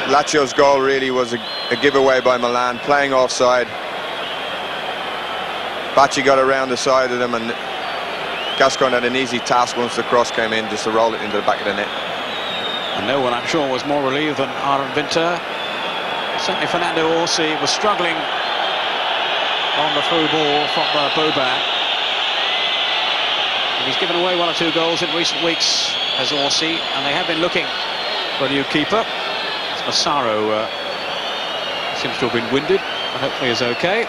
Lazio's goal really was a giveaway by Milan, playing offside. Bacci got around the side of them, and Gascoigne had an easy task once the cross came in, just to roll it into the back of the net. And no one, I'm sure, was more relieved than Aaron Winter. Certainly Fernando Orsi was struggling on the through ball from Boban. And he's given away 1 or 2 goals in recent weeks as Orsi, and they have been looking for a new keeper. Massaro seems to have been winded, and hopefully is okay.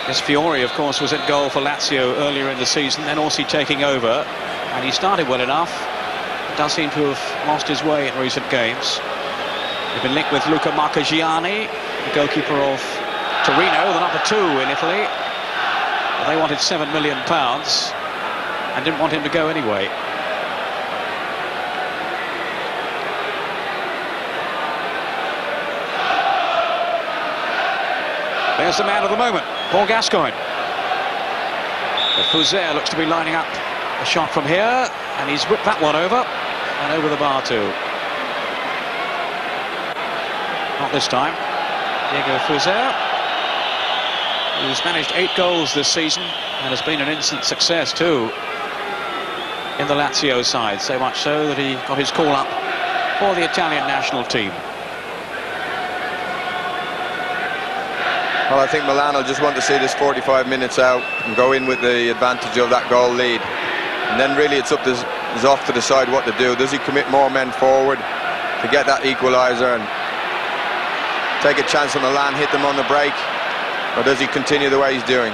Yes, Fiore, of course, was at goal for Lazio earlier in the season, then Orsi taking over, and he started well enough. Does seem to have lost his way in recent games. They've been linked with Luca Marchigiani, the goalkeeper of Torino, the number 2 in Italy. But they wanted £7 million and didn't want him to go anyway. There's the man of the moment, Paul Gascoigne. Fouzer looks to be lining up a shot from here, and he's whipped that one over, and over the bar too. Not this time. Diego Fouzer, who's managed 8 goals this season and has been an instant success too in the Lazio side, so much so that he got his call up for the Italian national team. Well, I think Milan will just want to see this 45 minutes out and go in with the advantage of that goal lead. And then really it's up to Zoff to decide what to do. Does he commit more men forward to get that equaliser and take a chance on Milan, hit them on the break, or does he continue the way he's doing?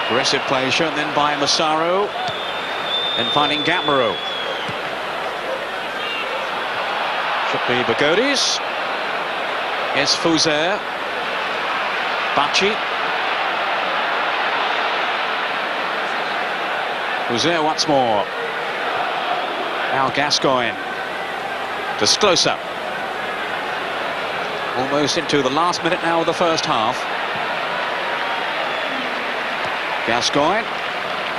Aggressive play shown then by Massaro, and finding Gambaro. Should be Bagodis. Yes, Fouzer. Bacci. Fouzer once more. Now Gascoigne. To Sklosa. Almost into the last minute now of the first half. Gascoigne.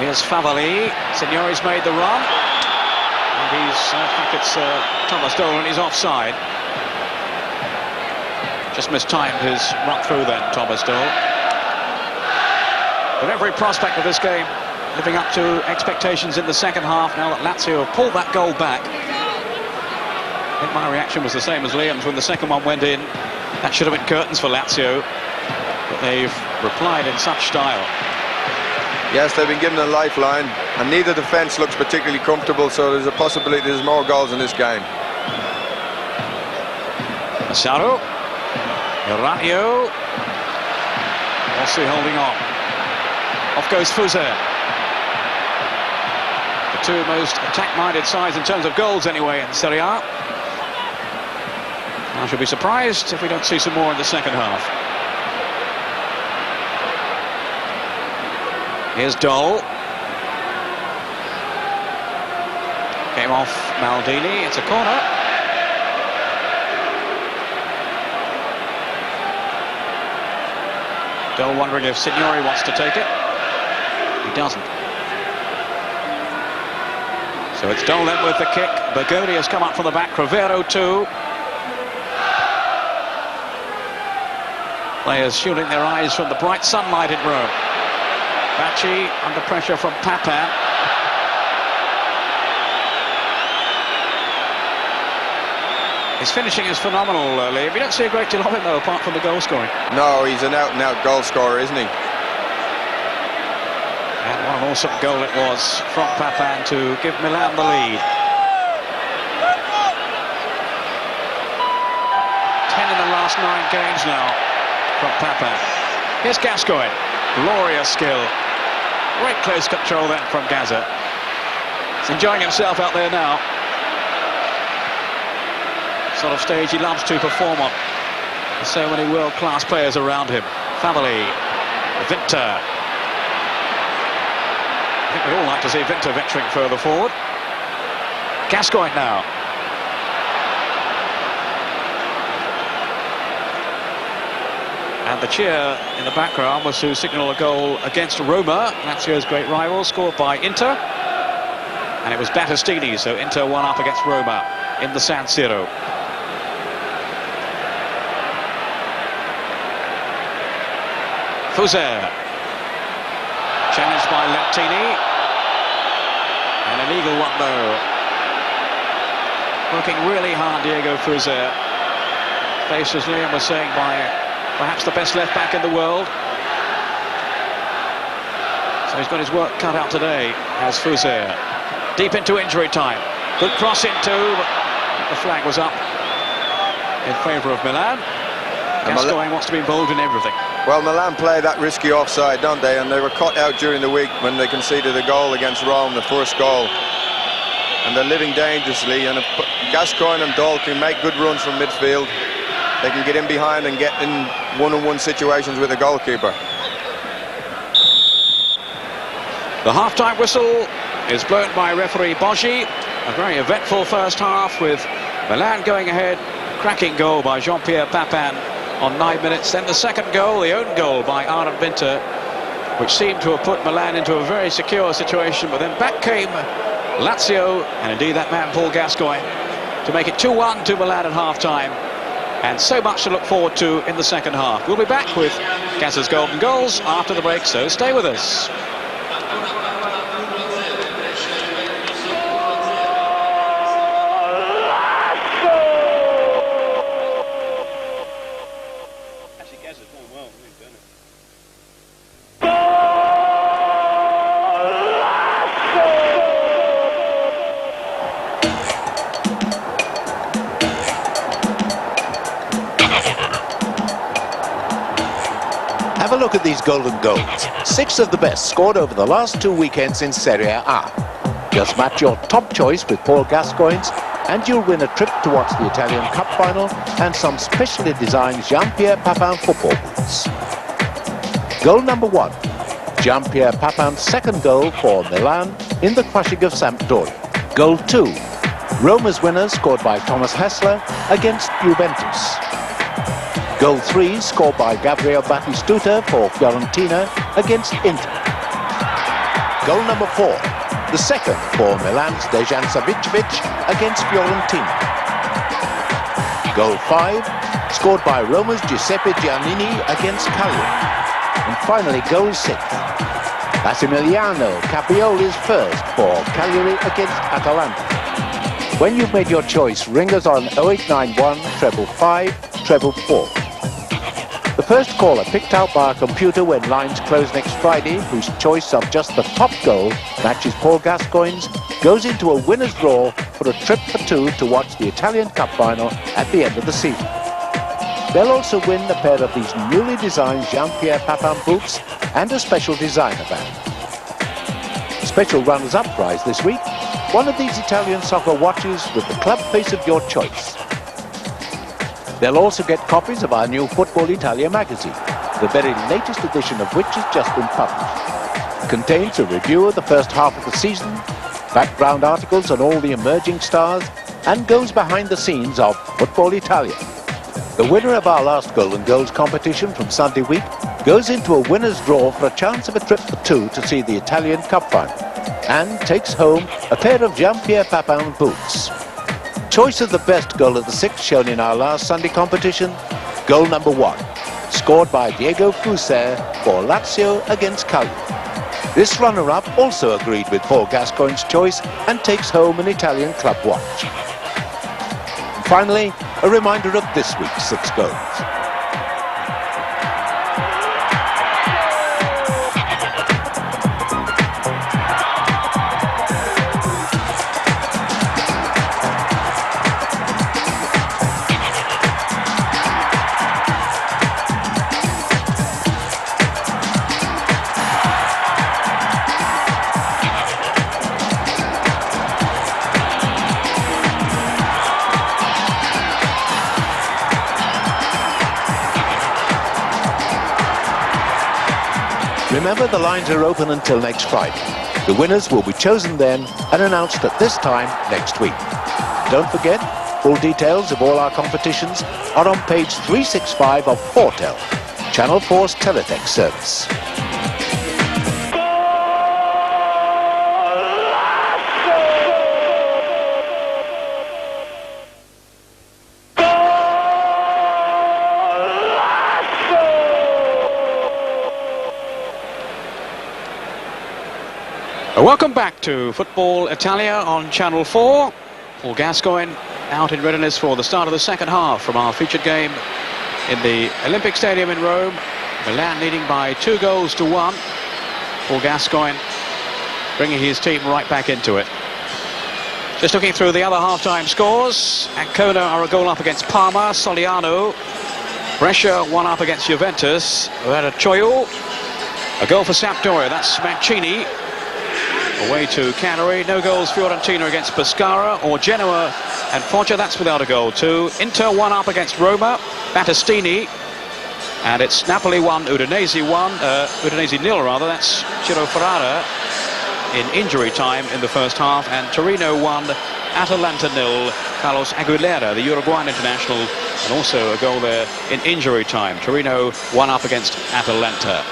Here's Favali. Signori's made the run. And he's, I think it's Thomas Dolan, he's offside. Just mistimed his run through then, Thomas Dolan. But every prospect of this game living up to expectations in the second half now that Lazio have pulled that goal back. I think my reaction was the same as Liam's when the second one went in. That should have been curtains for Lazio, but they've replied in such style. Yes, they've been given a lifeline, and neither defence looks particularly comfortable, so there's a possibility there's more goals in this game. Massaro, Ranio, also holding on. Off goes Fouzer. The 2 most attack-minded sides in terms of goals anyway in Serie A. I shall be surprised if we don't see some more in the second half. Here's Dole. Came off Maldini. It's a corner. Dole wondering if Signori wants to take it. He doesn't. So it's Dole then with the kick. Bagodi has come up from the back. Crivero too. Players shielding their eyes from the bright sunlight in Rome. Bacci under pressure from Papin. His finishing is phenomenal, Liam. You don't see a great deal of him, though, apart from the goal scoring. No, he's an out-and-out goal scorer, isn't he? And what an awesome goal it was from Papin to give Milan the lead. 10 in the last 9 games now from Papin. Here's Gascoigne. Glorious skill. Great close control then from Gaza. He's enjoying himself out there now. sort of stage he loves to perform on. There's so many world-class players around him. Family, Winter. I think we'd all like to see Winter venturing further forward. Gascoigne now. And the cheer in the background was to signal a goal against Roma, Lazio's great rival, scored by Inter. And it was Battistini, so Inter won up against Roma in the San Siro. Fuser. Challenged by Latini. And an eagle one though. Working really hard, Diego Fuser. Faced, as Liam was saying, by perhaps the best left back in the world. So he's got his work cut out today as Fuser. Deep into injury time. Good cross into, but the flag was up in favour of Milan. Gascoigne wants to be involved in everything. Well, Milan play that risky offside, don't they? And they were cut out during the week when they conceded a goal against Rome, the first goal. And they're living dangerously, and if Gascoigne and Dole can make good runs from midfield, they can get in behind and get in one-on-one situations with the goalkeeper. The half-time whistle is blown by referee Boggi. A very eventful first half with Milan going ahead. Cracking goal by Jean-Pierre Papin on 9 minutes. Then the second goal, the own goal by Arne Winter, which seemed to have put Milan into a very secure situation. But then back came Lazio, and indeed that man Paul Gascoigne, to make it 2-1 to Milan at half-time. And so much to look forward to in the second half. We'll be back with Gazza's Golden Goals after the break, so stay with us. Have a look at these golden goals. 6 of the best scored over the last 2 weekends in Serie A. Just match your top choice with Paul Gascoigne's and you'll win a trip to watch the Italian Cup final and some specially designed Jean-Pierre Papin football boots. Goal number 1. Jean-Pierre Papin's second goal for Milan in the crushing of Sampdoria. Goal 2. Roma's winner scored by Thomas Hessler against Juventus. Goal 3 scored by Gabriel Batistuta for Fiorentina against Inter. Goal number 4, the second for Milan's Dejan Savicevic against Fiorentina. Goal 5 scored by Roma's Giuseppe Giannini against Cagliari. And finally goal 6, Massimiliano Caprioli's first for Cagliari against Atalanta. When you've made your choice, ring us on 0891 555 444. The first caller picked out by our computer when lines close next Friday, whose choice of just the top goal matches Paul Gascoigne's, goes into a winner's draw for a trip for 2 to watch the Italian Cup final at the end of the season. They'll also win a pair of these newly designed Jean-Pierre Papin boots and a special designer bag. Special runners-up prize this week, one of these Italian soccer watches with the club face of your choice. They'll also get copies of our new Football Italia magazine, the very latest edition of which has just been published. It contains a review of the first half of the season, background articles on all the emerging stars, and goes behind the scenes of Football Italia. The winner of our last Golden Goals competition from Sunday week goes into a winner's draw for a chance of a trip for 2 to see the Italian Cup final, and takes home a pair of Jean-Pierre Papin boots. Choice of the best goal of the 6 shown in our last Sunday competition, goal number 1, scored by Diego Fuser for Lazio against Cagliari. This runner-up also agreed with Paul Gascoigne's choice and takes home an Italian club watch. And finally, a reminder of this week's 6 goals. Remember, the lines are open until next Friday. The winners will be chosen then and announced at this time next week. Don't forget, full details of all our competitions are on page 365 of Fortel, Channel 4's teletext service. Welcome back to Football Italia on Channel 4. Paul Gascoigne out in readiness for the start of the second half from our featured game in the Olympic Stadium in Rome. Milan leading by 2-1. Paul Gascoigne bringing his team right back into it. Just looking through the other half-time scores. Ancona are a goal up against Parma. Soliano. Brescia 1 up against Juventus. Choyo. A goal for Sampdoria. That's Mancini. Away to Cagliari, no goals Fiorentina against Pescara, or Genoa and Foggia, that's without a goal too. Inter 1 up against Roma, Battistini, and it's Napoli 1, Udinese 0 rather, that's Ciro Ferrara in injury time in the first half, and Torino 1, Atalanta 0, Carlos Aguilera, the Uruguayan international, and also a goal there in injury time. Torino 1 up against Atalanta.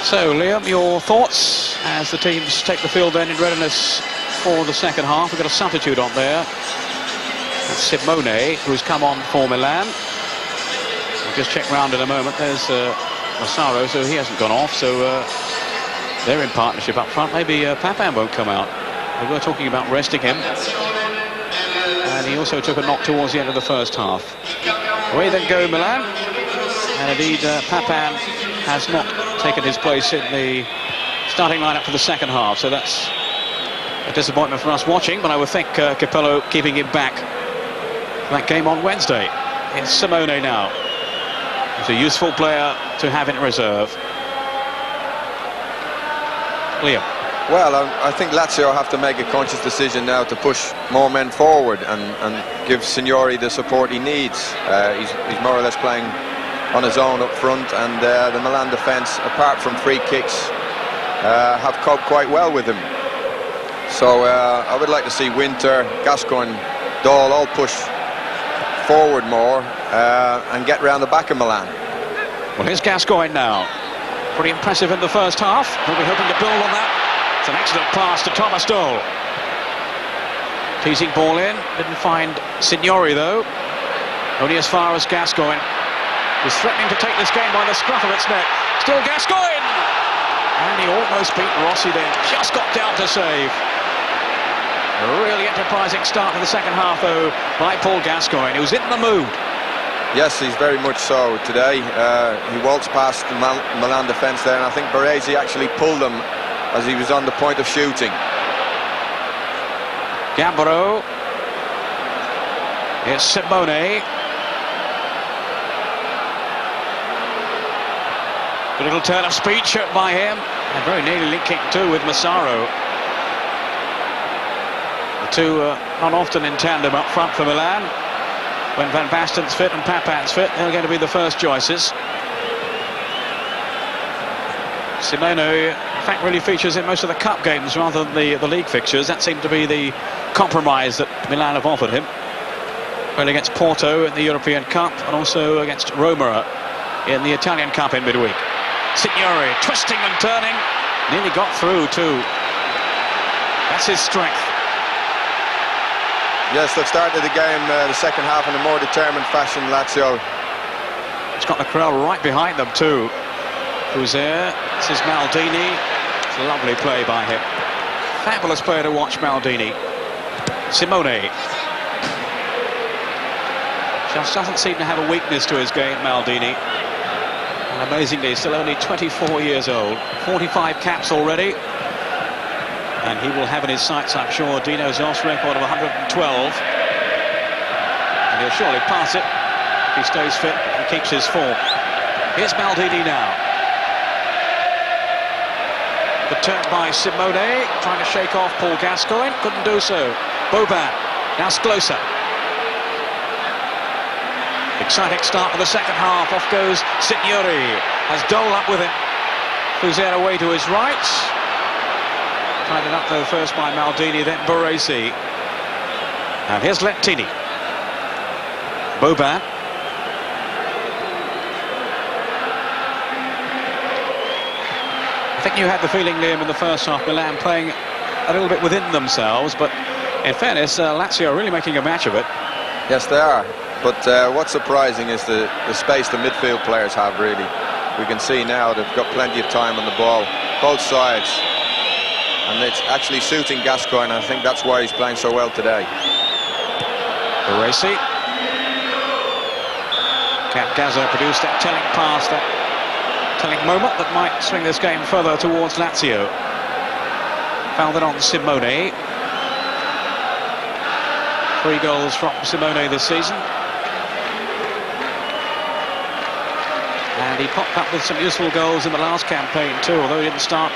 So, Liam, your thoughts as the teams take the field then in readiness for the second half? We've got a substitute on there. That's Simone, who's come on for Milan. We'll just check round in a moment. There's Massaro, so he hasn't gone off. So they're in partnership up front. Maybe Papin won't come out. We were talking about resting him. And he also took a knock towards the end of the first half. Away then go Milan. And indeed, Papin has not taken his place in the starting lineup for the second half, so that's a disappointment for us watching, but I would think Capello keeping him back for that game on Wednesday. It's Simone now. He's a useful player to have in reserve. Liam. Well, I think Lazio have to make a conscious decision now to push more men forward and give Signori the support he needs. He's more or less playing on his own up front, and the Milan defence, apart from free kicks, have coped quite well with him. So I would like to see Winter, Gascoigne, Dahl all push forward more and get round the back of Milan. Well, here's Gascoigne now. Pretty impressive in the first half. We'll be hoping to build on that. It's an excellent pass to Thomas Dahl. Teasing ball in. Didn't find Signori though. Only as far as Gascoigne. Was threatening to take this game by the scruff of its neck. Still Gascoigne! And he almost beat Rossi then. Just got down to save. A really enterprising start to the second half though by Paul Gascoigne. He was in the mood. Yes, he's very much so today. He waltzed past the Milan defence there, and I think Baresi actually pulled him as he was on the point of shooting. Gambaro. Here's Simone. A little turn of speed showed by him, and very nearly linking too with Massaro. The two not often in tandem up front for Milan. When Van Basten's fit and Papin's fit, they're going to be the first choices. Simone, in fact, really features in most of the cup games rather than the league fixtures. That seemed to be the compromise that Milan have offered him. Well, against Porto in the European Cup, and also against Roma in the Italian Cup in midweek. Signori twisting and turning, nearly got through too. That's his strength. Yes, they've started the game, the second half, in a more determined fashion, Lazio. It's got the crowd right behind them too. Who's there? This is Maldini. It's a lovely play by him. Fabulous player to watch, Maldini. Simone. Just doesn't seem to have a weakness to his game, Maldini. And amazingly, he's still only 24 years old. 45 caps already. And he will have in his sights, I'm sure, Dino Zoff's record of 112. And he'll surely pass it if he stays fit and keeps his form. Here's Maldini now. The turn by Simone, trying to shake off Paul Gascoigne. Couldn't do so. Boban. Now Sklosa. Exciting start to the second half. Off goes Signori. Has Dole up with him. Fuser away to his right. Tied it up though first by Maldini, then Baresi. And here's Lentini. Boban. I think you had the feeling, Liam, in the first half, Milan playing a little bit within themselves, but in fairness, Lazio are really making a match of it. Yes, they are. But what's surprising is the space the midfield players have, really. We can see now they've got plenty of time on the ball, both sides. And it's actually suiting Gascoigne, and I think that's why he's playing so well today. Baresi. Gaza produced that telling pass, that telling moment that might swing this game further towards Lazio. Fouled it on Simone. 3 goals from Simone this season. And he popped up with some useful goals in the last campaign too, although he didn't start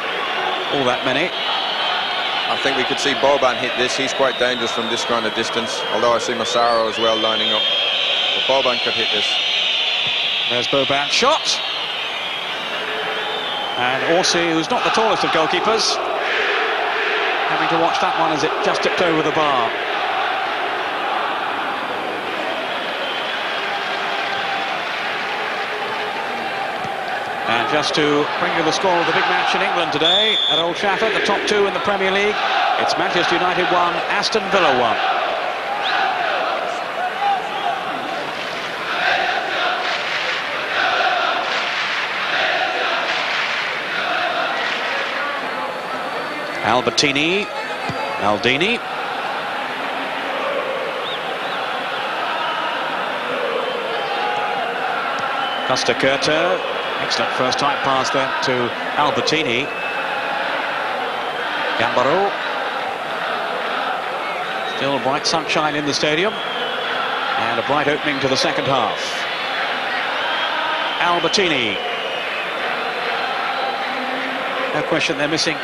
all that many. I think we could see Boban hit this. He's quite dangerous from this kind of distance, although I see Massaro as well lining up. But Boban could hit this. There's Boban's shot. And Orsi, who's not the tallest of goalkeepers, having to watch that one as it just tipped over the bar. And just to bring you the score of the big match in England today at Old Trafford, the top 2 in the Premier League. It's Manchester United 1, Aston Villa 1. Albertini, Maldini. Costa Curto. Excellent first time pass then to Albertini. Gambaro. Still bright sunshine in the stadium. And a bright opening to the second half. Albertini. No question they're missing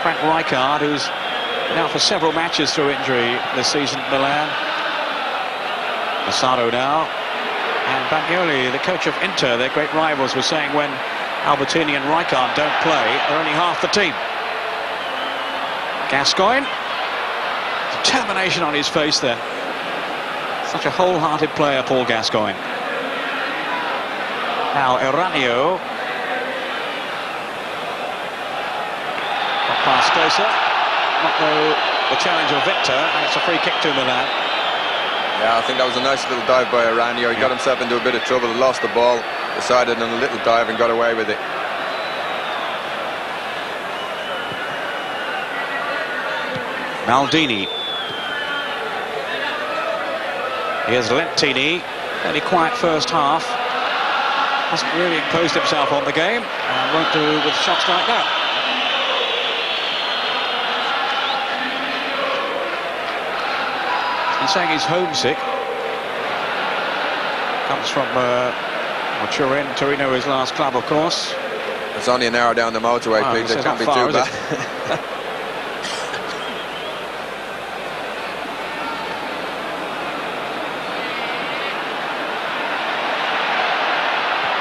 Frank Rijkaard, who's been out for several matches through injury this season at Milan. Massaro now. And Bagnoli, the coach of Inter, their great rivals, was saying when Albertini and Rijkaard don't play, they're only half the team. Gascoigne. Determination on his face there. Such a wholehearted player, Paul Gascoigne. Now Eranio. Pass closer, not though the challenge of Victor, and it's a free kick to Milan. Yeah, I think that was a nice little dive by Eranio. He got himself into a bit of trouble, lost the ball, decided on a little dive and got away with it. Maldini. Here's Lentini, fairly quiet first half. Hasn't really imposed himself on the game, and won't do with shots like that. He's saying he's homesick. Comes from Turin. Torino, his last club, of course. It's only an hour down the motorway, Peter. It can't be too bad.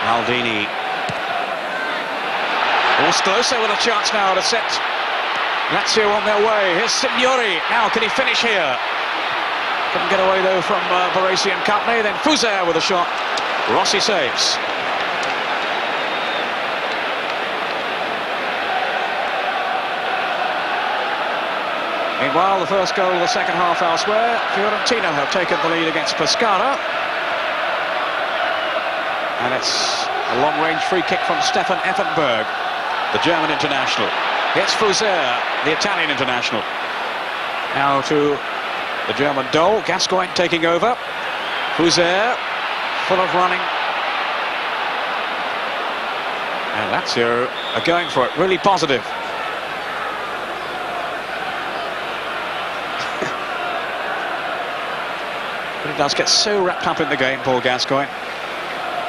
Maldini. Closer with a chance now to set Lazio on their way. Here's Signori. Now, can he finish here? Couldn't get away though from Baresi and company. Then Fuser with a shot. Rossi saves. Meanwhile, the first goal of the second half elsewhere. Fiorentina have taken the lead against Pescara. And it's a long-range free kick from Stefan Effenberg, the German international. It's Fuser, the Italian international. Now to the German Dole. Gascoigne taking over. Fuser, full of running. And Lazio are going for it, really positive. But he does get so wrapped up in the game, Paul Gascoigne.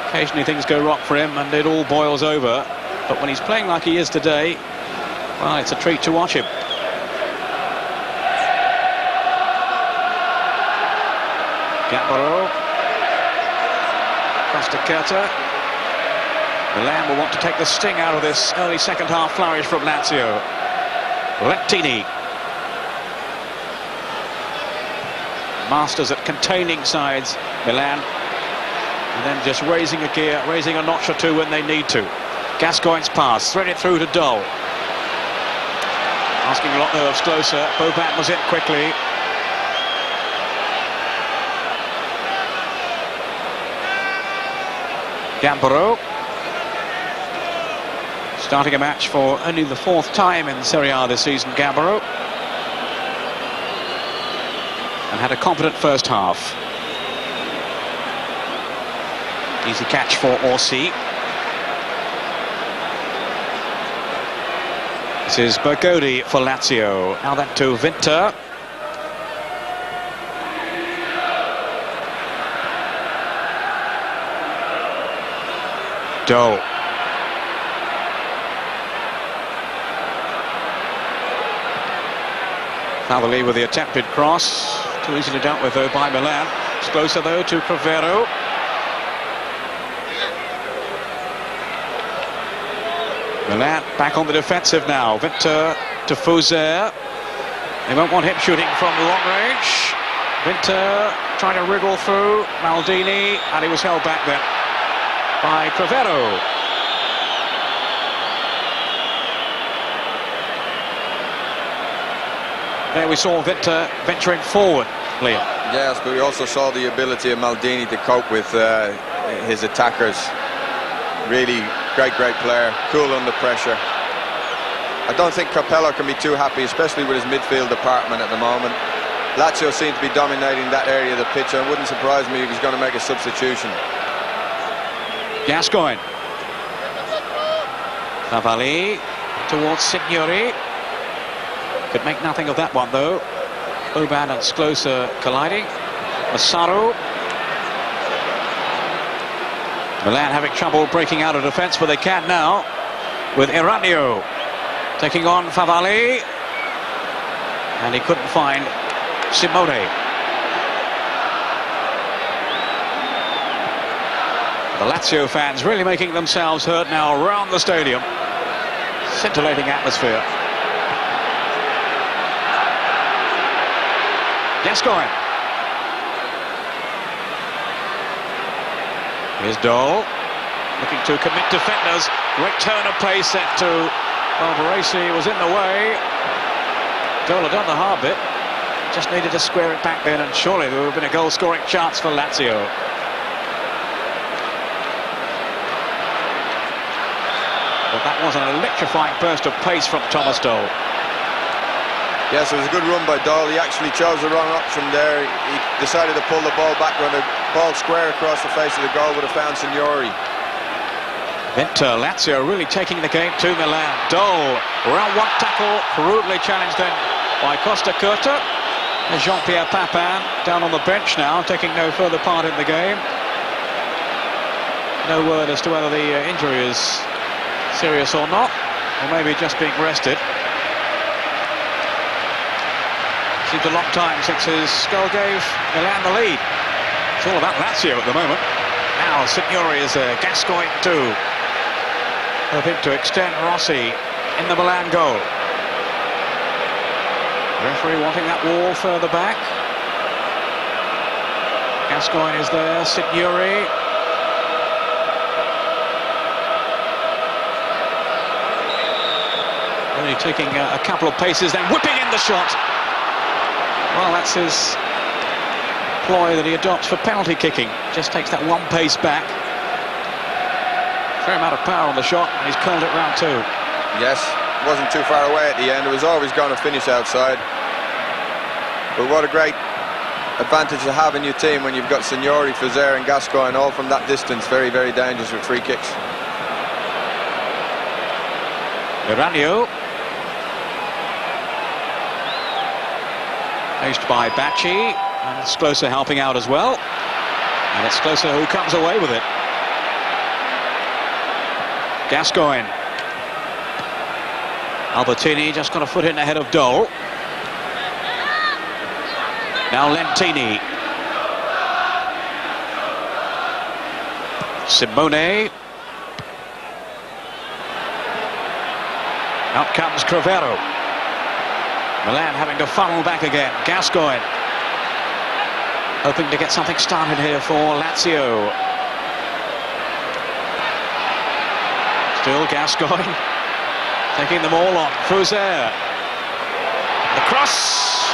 Occasionally things go wrong for him and it all boils over. But when he's playing like he is today, well, it's a treat to watch him. Gambaro. Costa Curta. Milan will want to take the sting out of this early second half flourish from Lazio. Lentini. Masters at containing sides, Milan. And then just raising a gear, raising a notch or two when they need to. Gascoigne's pass, thread it through to Dole. Asking a lot of nerves closer. Boban was in quickly. Gambaro. Starting a match for only the 4th time in Serie A this season, Gambaro. And had a confident first half. Easy catch for Orsi. This is Bergodi for Lazio. Now then to Winter. Dole. Favali with the attempted cross. Too easily dealt with though by Milan. It's closer though to Crivero. Milan back on the defensive now. Winter to Fauzer. They won't want him shooting from long range. Winter trying to wriggle through. Maldini, and he was held back then by Crivero. There we saw Winter venturing forward, Liam. Yes, but we also saw the ability of Maldini to cope with his attackers. Really great player, cool under pressure. I don't think Capello can be too happy, especially with his midfield department at the moment. Lazio seem to be dominating that area of the pitch, and it wouldn't surprise me if he's going to make a substitution. Gascoigne. Favali towards Signori. Could make nothing of that one though. Boban and Sklosa colliding. Massaro. Milan having trouble breaking out of defence, but they can now with Iranio taking on Favali, and he couldn't find Simone. The Lazio fans really making themselves heard now around the stadium. Scintillating atmosphere. Gascoigne. Here's Dole, looking to commit defenders. Great turn of play set to Barbaresi, was in the way. Dole had done the hard bit, just needed to square it back then, and surely there would have been a goal-scoring chance for Lazio. But that was an electrifying burst of pace from Thomas Dole. Yes, it was a good run by Dole. He actually chose the wrong option there. He decided to pull the ball back when the ball square across the face of the goal would have found Signori. Winter, Lazio really taking the game to Milan. Dole, round one tackle, brutally challenged then by Costa Curta. And Jean-Pierre Papin down on the bench now, taking no further part in the game. No word as to whether the injury is serious or not, or maybe just being rested. Seems a long time since his goal gave Milan the lead. It's all about Lazio at the moment. Now Signori is a Gascoigne too. Hoping to extend Rossi in the Milan goal. Referee wanting that wall further back. Gascoigne is there, Signori. Only taking a couple of paces, then whipping in the shot. Well, that's his ploy that he adopts for penalty kicking. Just takes that one pace back. Fair amount of power on the shot, and he's curled it round two. Yes, wasn't too far away at the end. It was always going to finish outside. But what a great advantage to have in your team when you've got Signori, Fauzer and Gascoigne all from that distance. Very, very dangerous with free kicks. Iranio. Faced by Bacci, and Sklosa helping out as well. And it's Sklosa who comes away with it. Gascoigne. Albertini just got a foot in ahead of Dole. Now Lentini. Simone. Out comes Crivero. Milan having to funnel back again. Gascoigne hoping to get something started here for Lazio. Still Gascoigne taking them all on. Fouzer. The cross,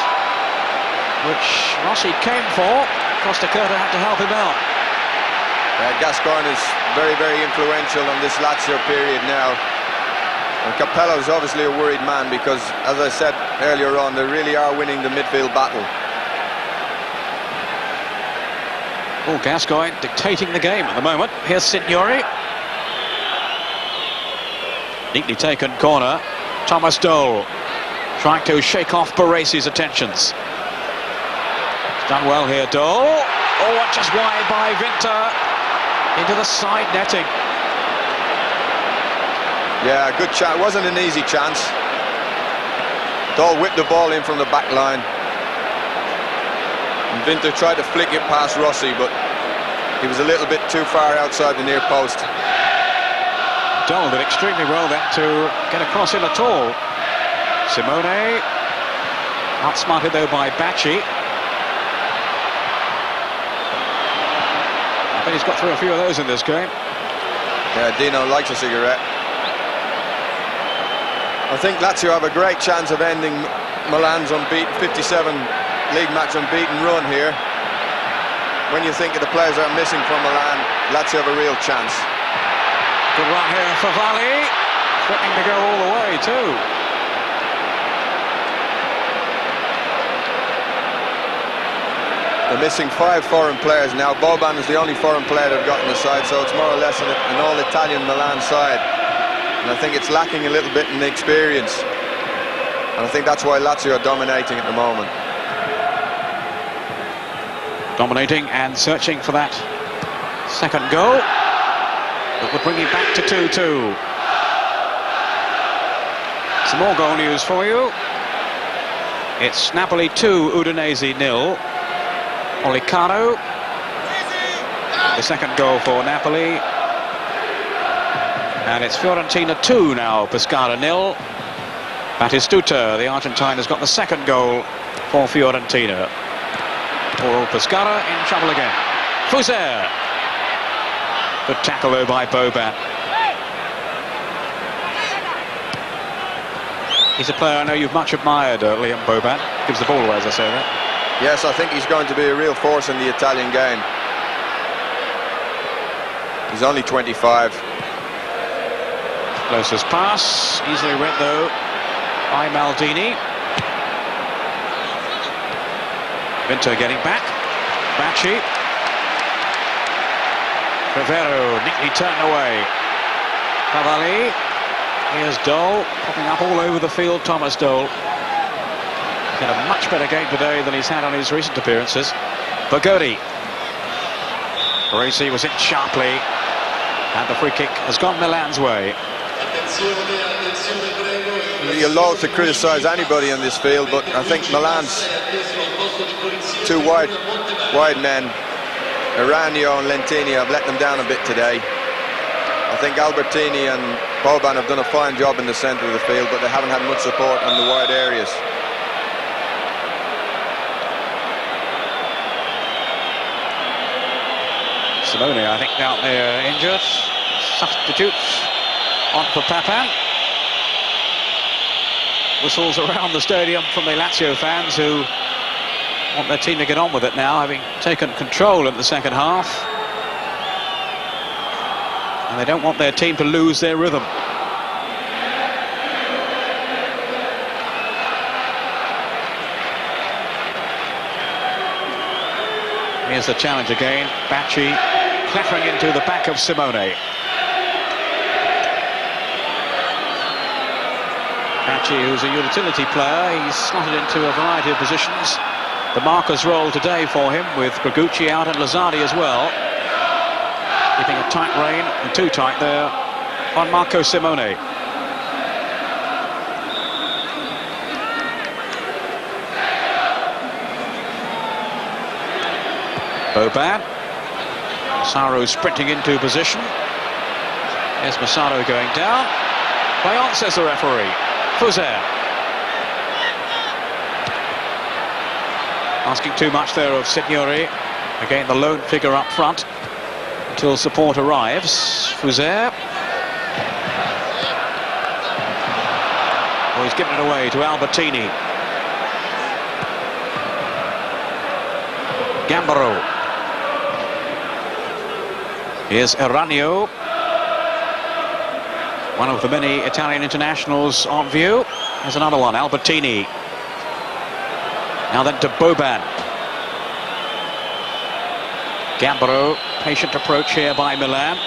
which Rossi came for. Costa Curta had to help him out. Gascoigne is very, very influential on this Lazio period now. And Capello is obviously a worried man because, as I said earlier on, they really are winning the midfield battle. Oh, Gascoigne dictating the game at the moment. Here's Signori. Neatly taken corner. Thomas Dole trying to shake off Baresi's attentions. He's done well here, Dole. Oh, just wide by Vinter. Into the side netting. Yeah, good chance. It wasn't an easy chance. Dole whipped the ball in from the back line. And Vinter tried to flick it past Rossi, but he was a little bit too far outside the near post. Dole did extremely well then to get across in at all. Simone. Outsmarted though by Bacci. I bet he's got through a few of those in this game. Yeah, Dino likes a cigarette. I think Lazio have a great chance of ending Milan's unbeaten 57 league match unbeaten run here. When you think of the players that are missing from Milan, Lazio have a real chance. Good run here for Valli. Threatening to go all the way too. They're missing 5 foreign players now. Boban is the only foreign player they've got in the side, so it's more or less an all-Italian Milan side. And I think it's lacking a little bit in the experience. And I think that's why Lazio are dominating at the moment. Dominating and searching for that second goal. That would bring it back to 2-2. Some more goal news for you. It's Napoli 2, Udinese 0. Olicano. The second goal for Napoli. And it's Fiorentina 2 now, Pescara 0. Batistuta, the Argentine, has got the second goal for Fiorentina. Poor old Pescara in trouble again. Fouzer. Good tackle though by Boban. He's a player I know you've much admired, Liam Boban. Gives the ball away, as I say that. Yes, I think he's going to be a real force in the Italian game. He's only 25. Closest pass, easily read though by Maldini. Vinter getting back. Bacci. Crivero neatly turned away. Cavalli. Here's Dole, popping up all over the field. Thomas Dole. He's had a much better game today than he's had on his recent appearances. Bagodi. Baresi was in sharply. And the free kick has gone Milan's way. You're loath to criticise anybody in this field, but I think Milan's 2 wide men, Aranio and Lentini, have let them down a bit today. I think Albertini and Boban have done a fine job in the centre of the field, but they haven't had much support on the wide areas. Simone, I think, out there injured. Substitutes on for Papan. Whistles around the stadium from the Lazio fans who want their team to get on with it now, having taken control in the second half. And they don't want their team to lose their rhythm. Here's the challenge again. Bacci clattering into the back of Simone. Bacci, who's a utility player, he's slotted into a variety of positions. The marker's role today for him, with Gregucci out and Lazzardi as well. Keeping a tight rein, and too tight there, on Marco Simone. Boban. Massaro sprinting into position. Here's Massaro going down. Play on, says the referee. Fuser. Asking too much there of Signori. Again, the lone figure up front until support arrives. Fuser. Oh, he's given it away to Albertini. Gambaro. Here's Eranio. One of the many Italian internationals on view. There's another one, Albertini. Now then to Boban. Gambaro, patient approach here by Milan,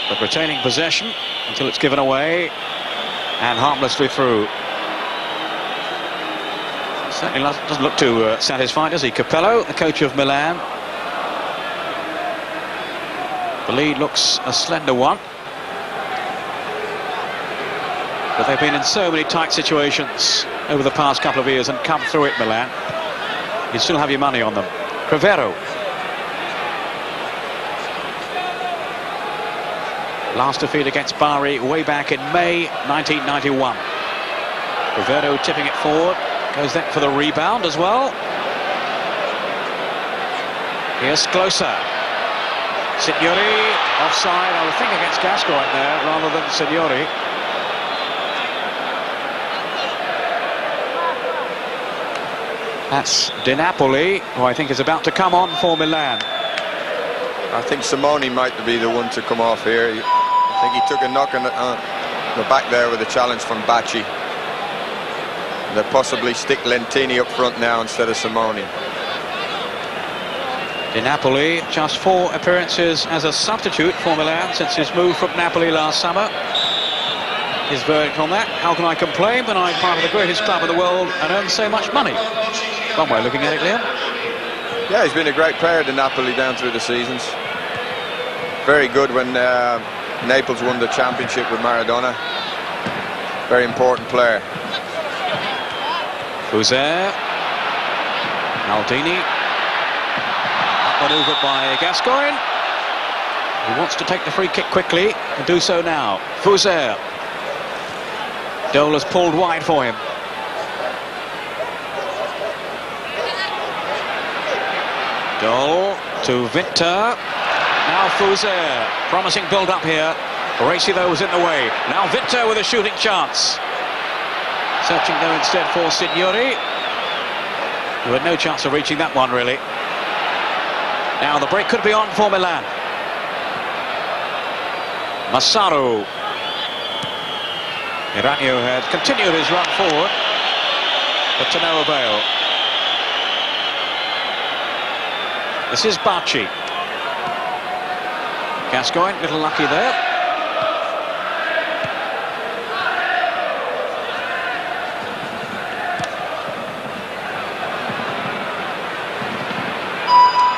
but retaining possession until it's given away and harmlessly through. Certainly doesn't look too satisfied, does he? Capello, the coach of Milan. The lead looks a slender one, but they've been in so many tight situations over the past couple of years and come through it, Milan. You still have your money on them. Crivero. Last defeat against Bari way back in May 1991. Crivero tipping it forward. Goes then for the rebound as well. Here's Closer. Signori offside, I would think, against Gascoigne there rather than Signori. That's Di Napoli, who I think is about to come on for Milan. I think Simoni might be the one to come off here. I think he took a knock on the back there with a challenge from Bacci. They'll possibly stick Lentini up front now instead of Simoni. Di Napoli, just 4 appearances as a substitute for Milan since his move from Napoli last summer. His verdict on that: how can I complain when I'm part of the greatest club in the world and earn so much money? One way of looking at it, Liam. Yeah, he's been a great player to Napoli down through the seasons. Very good when Naples won the championship with Maradona. Very important player. Fuser. Maldini. Outmaneuvered by Gascoigne. He wants to take the free kick quickly and do so now. Fuser. Dole has pulled wide for him. Dole to Winter. Now Fuser. Promising build-up here. Racy, though, was in the way. Now Winter with a shooting chance. Searching, though, instead for Signori, who had no chance of reaching that one, really. Now the break could be on for Milan. Massaro. Eranio had continued his run forward, but to no avail. This is Bacci. Gascoigne, little lucky there.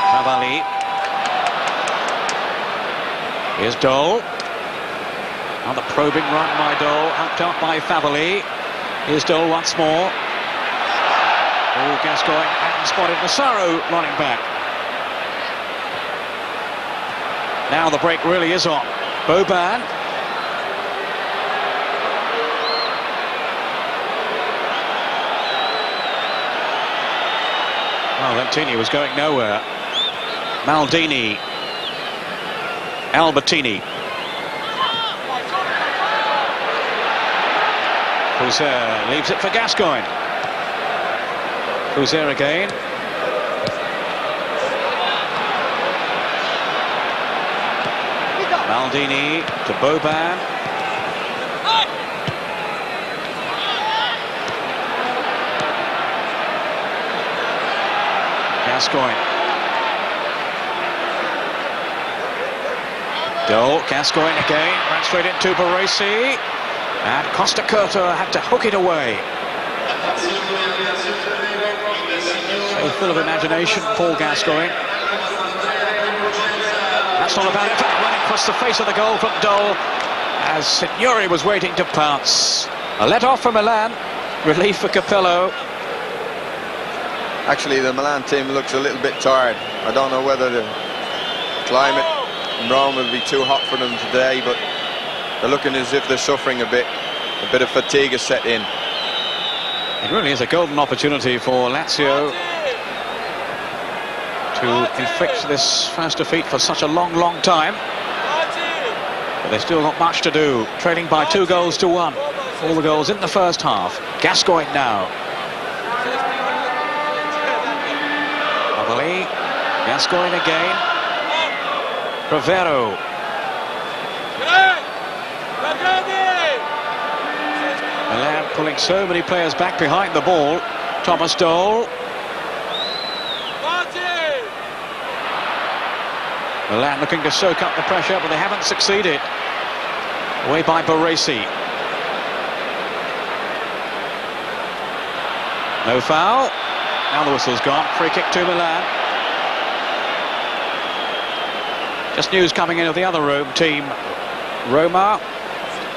Favalli. Here's Dole. Another probing run by Dole, helped out by Favalli. Here's Dole once more. Oh, Gascoigne hadn't spotted Massaro running back. Now the break really is on. Boban. Well, Lentini was going nowhere. Maldini. Albertini. Fuser leaves it for Gascoigne. Fuser again. Maldini to Boban. Gascoigne. Dole, Gascoigne again, ran straight into Baresi. And Costa Curta had to hook it away. So full of imagination, Paul Gascoigne. That's not a bad effort, running across the face of the goal from Dole, as Signori was waiting to pounce. A let-off for Milan, relief for Capello. Actually, the Milan team looks a little bit tired. I don't know whether the climate in Rome will be too hot for them today, but they're looking as if they're suffering a bit. A bit of fatigue has set in. It really is a golden opportunity for Lazio to inflict this first defeat for such a long, long time. But they've still got much to do. Trailing by 2-1. All the goals in the first half. Gascoigne now. Avali. Gascoigne again. Rivero. Milan pulling so many players back behind the ball. Thomas Doll. Milan looking to soak up the pressure, but they haven't succeeded. Away by Baresi. No foul. Now the whistle's gone. Free kick to Milan. Just news coming in of the other Rome team, Roma.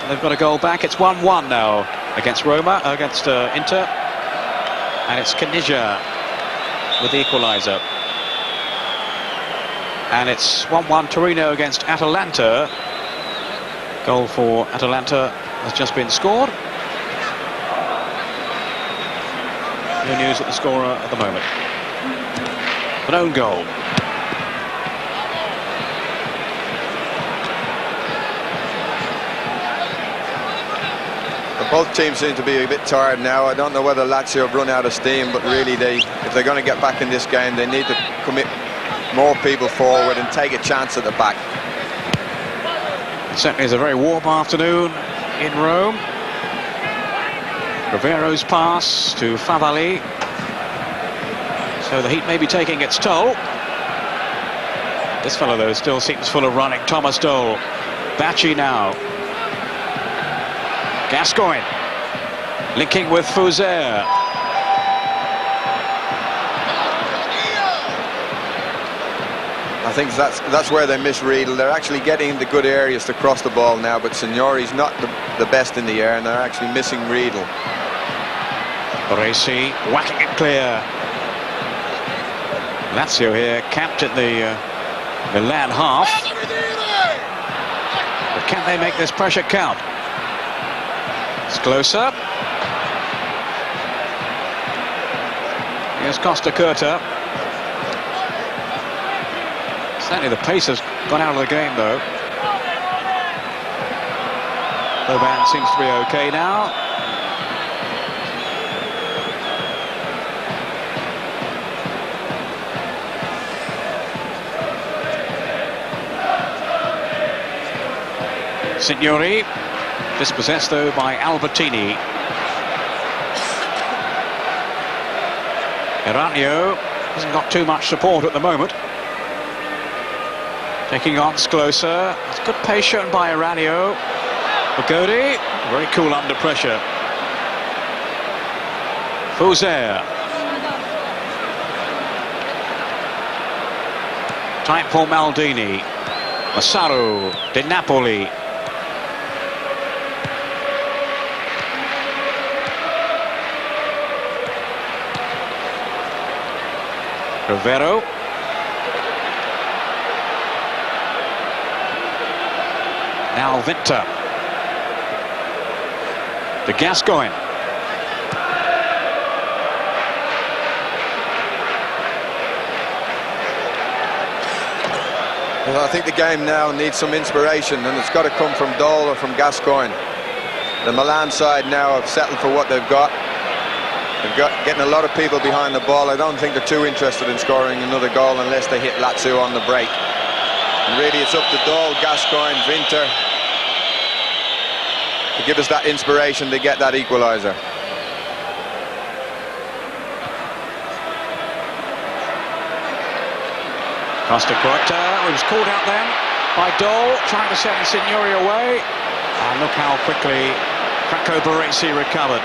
They've got a goal back. It's 1-1 now against Roma, against Inter. And it's Caniggia with the equaliser. And it's 1-1 Torino against Atalanta. Goal for Atalanta has just been scored. No news at the scorer at the moment. An own goal. Both teams seem to be a bit tired now. I don't know whether Lazio have run out of steam, but really if they're going to get back in this game, they need to commit more people forward and take a chance at the back. It certainly is a very warm afternoon in Rome. Rivero's pass to Favali. So the heat may be taking its toll. This fellow, though, still seems full of running. Thomas Doll. Bacci now. Gascoigne linking with Fouzer. I think that's where they miss Riedel. They're actually getting the good areas to cross the ball now, but Signori's not the best in the air, and they're actually missing Riedel. Baresi whacking it clear. Lazio here camped at the Milan half. But can they make this pressure count? It's closer. Here's Costa Curta. Certainly the pace has gone out of the game, though. Boban seems to be okay now. Signori, dispossessed though by Albertini. Eranio hasn't got too much support at the moment. Taking on Sklosa. It's good pace shown by Eranio. Bogodi, very cool under pressure. Fouzer. Time for Maldini. Massaro, De Napoli. Rivero. Now Vinta. To Gascoigne. Well, I think the game now needs some inspiration, and it's got to come from Doll or from Gascoigne. The Milan side now have settled for what they've got. They've got getting a lot of people behind the ball. I don't think they're too interested in scoring another goal unless they hit Lazio on the break. And really it's up to Doll, Gascoigne, Vinter to give us that inspiration to get that equaliser. Costa Curta was called out then by Doll, trying to send Signori away. And look how quickly Franco Baresi recovered.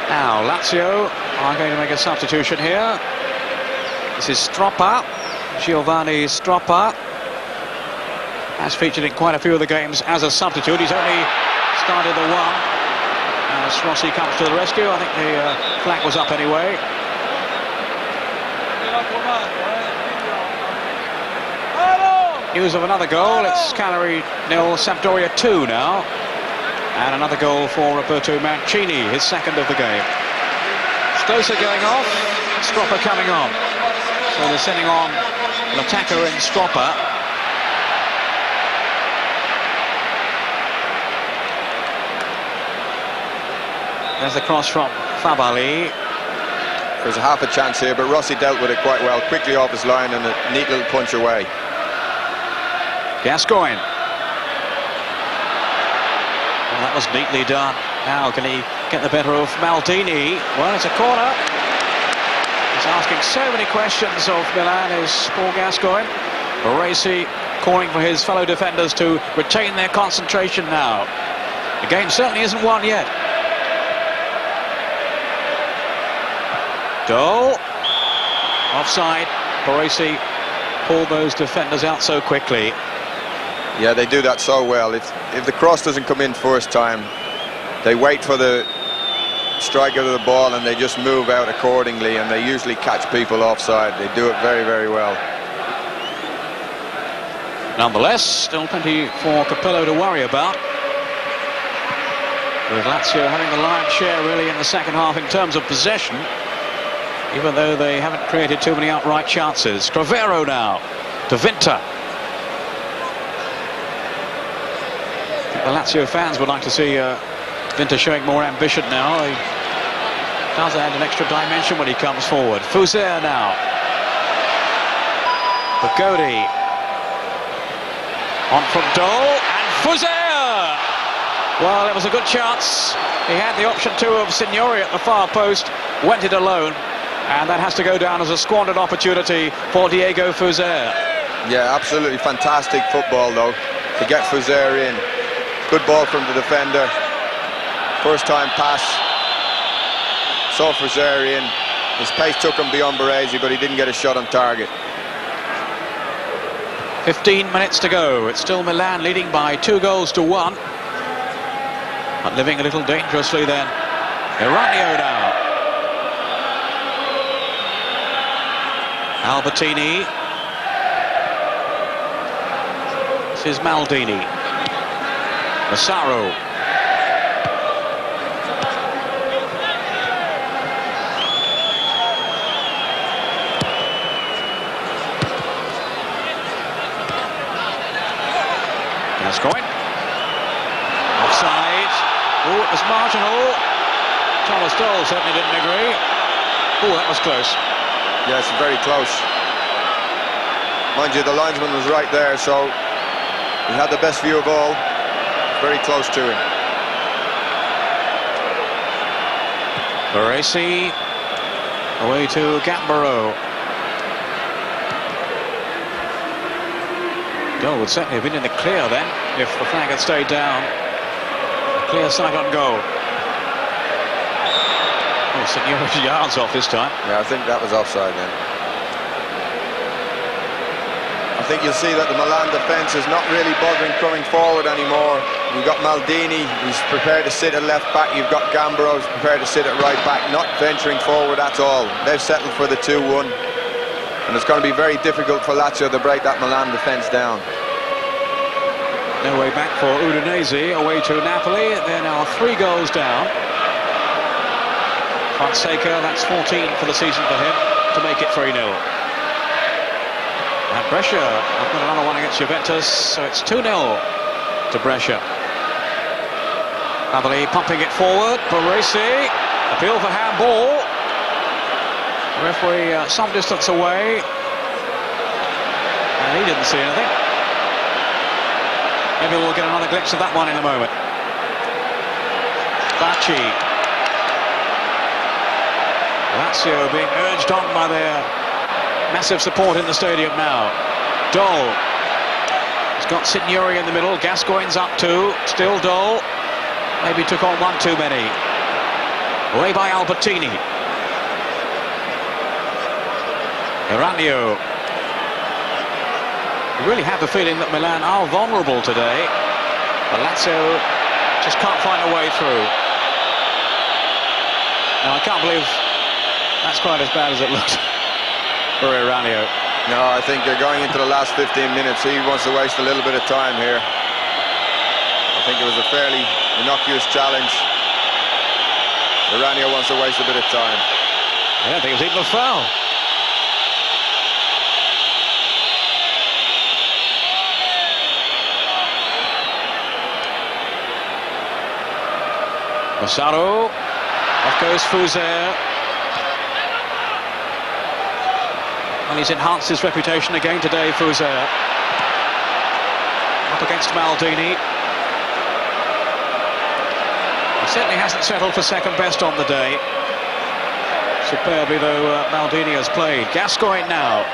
Now Lazio are going to make a substitution here. This is Stroppa, Giovanni Stroppa. Has featured in quite a few of the games as a substitute. He's only started the one. As Rossi comes to the rescue, I think the flag was up anyway. News of another goal. It's Cagliari 0, Sampdoria 2 now. And another goal for Roberto Mancini, his second of the game. Stosa going off, Stropper coming on. So they're sending on an attacker in Stropper. There's the cross from Fabali. There's a half a chance here, but Rossi dealt with it quite well, quickly off his line and a neat little punch away. Gascoigne. Well, that was neatly done. Now can he get the better of Maldini? Well, it's a corner. He's asking so many questions of Milan, is Paul Gascoigne. Baresi calling for his fellow defenders to retain their concentration now. The game certainly isn't won yet. Goal. Offside. Baresi pulled those defenders out so quickly. Yeah, they do that so well. If the cross doesn't come in first time, they wait for the striker of the ball and they just move out accordingly, and they usually catch people offside. They do it very, very well. Nonetheless, still plenty for Capello to worry about, with Lazio having the lion's share really in the second half in terms of possession, even though they haven't created too many outright chances. Cravero now to Vinta. The Lazio fans would like to see Vinta showing more ambition now. He does add an extra dimension when he comes forward. Fuser now. Pagodi. On from Dole, and Fuser! Well, it was a good chance. He had the option too of Signori at the far post, went it alone, and that has to go down as a squandered opportunity for Diego Fuser. Yeah, absolutely fantastic football though, to get Fuser in. Good ball from the defender. First time pass. Saw Fuser in. His pace took him beyond Baresi, but he didn't get a shot on target. 15 minutes to go. It's still Milan leading by 2-1. But living a little dangerously then. Iranio now. Albertini. This is Maldini. Massaro. Gascoigne. Offside. Oh, it was marginal. Thomas Dole certainly didn't agree. Oh, that was close. Yes, very close. Mind you, the linesman was right there, so he had the best view of all. Very close to him. Baresi away to Gambaro. Goal would certainly have been in the clear then, if the flag had stayed down. A clear sight on goal. Oh, Signori yards off this time. Yeah, I think that was offside then. I think you'll see that the Milan defence is not really bothering coming forward anymore. You've got Maldini, who's prepared to sit at left back. You've got Gambaro, who's prepared to sit at right back, not venturing forward at all. They've settled for the 2-1. And it's going to be very difficult for Lazio to break that Milan defence down. No way back for Udinese, away to Napoli. They're now 3 goals down. Fonseca, that's 14 for the season for him, to make it 3-0. And Brescia, I've got another one against Juventus, so it's 2-0 to Brescia. Napoli pumping it forward. Baresi, appeal for handball. Referee some distance away, and he didn't see anything. Maybe we'll get another glimpse of that one in a moment. Bacci. Lazio being urged on by their massive support in the stadium now. Dole. He's got Signori in the middle. Gascoigne's up too. Still Dole. Maybe took on one too many. Away by Albertini. Iranio. You really have the feeling that Milan are vulnerable today, but Lazio just can't find a way through. Now I can't believe that's quite as bad as it looks. for Iranio. No, I think they're going into the last 15 minutes. He wants to waste a little bit of time here. I think it was a fairly innocuous challenge. Iranio wants to waste a bit of time. I don't think it was even a foul. Massaro. Off goes Fuser. Well, he's enhanced his reputation again today, Fuser. Up against Maldini. He certainly hasn't settled for second best on the day. Superbly, though, Maldini has played. Gascoigne now.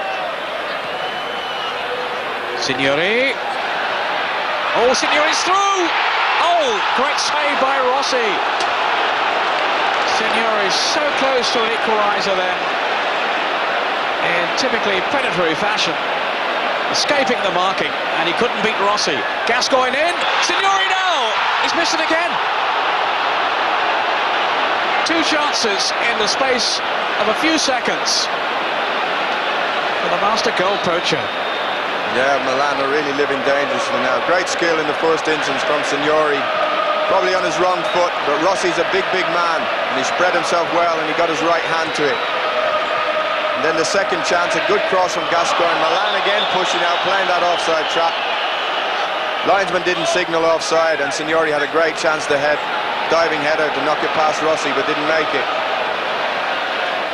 Signori. Oh, Signori's through! Oh, great save by Rossi. Signori so close to an equaliser then, in typically predatory fashion, escaping the marking, and he couldn't beat Rossi. Gascoigne in, Signori now! He's missed it again. Two chances in the space of a few seconds for the master goal poacher. Yeah, Milan are really living dangerously now. Great skill in the first instance from Signori. Probably on his wrong foot, but Rossi's a big man, and he spread himself well, and he got his right hand to it. And then the second chance, a good cross from Gascoigne. Milan again pushing out, playing that offside trap. Linesman didn't signal offside, and Signori had a great chance to head, diving header to knock it past Rossi, but didn't make it.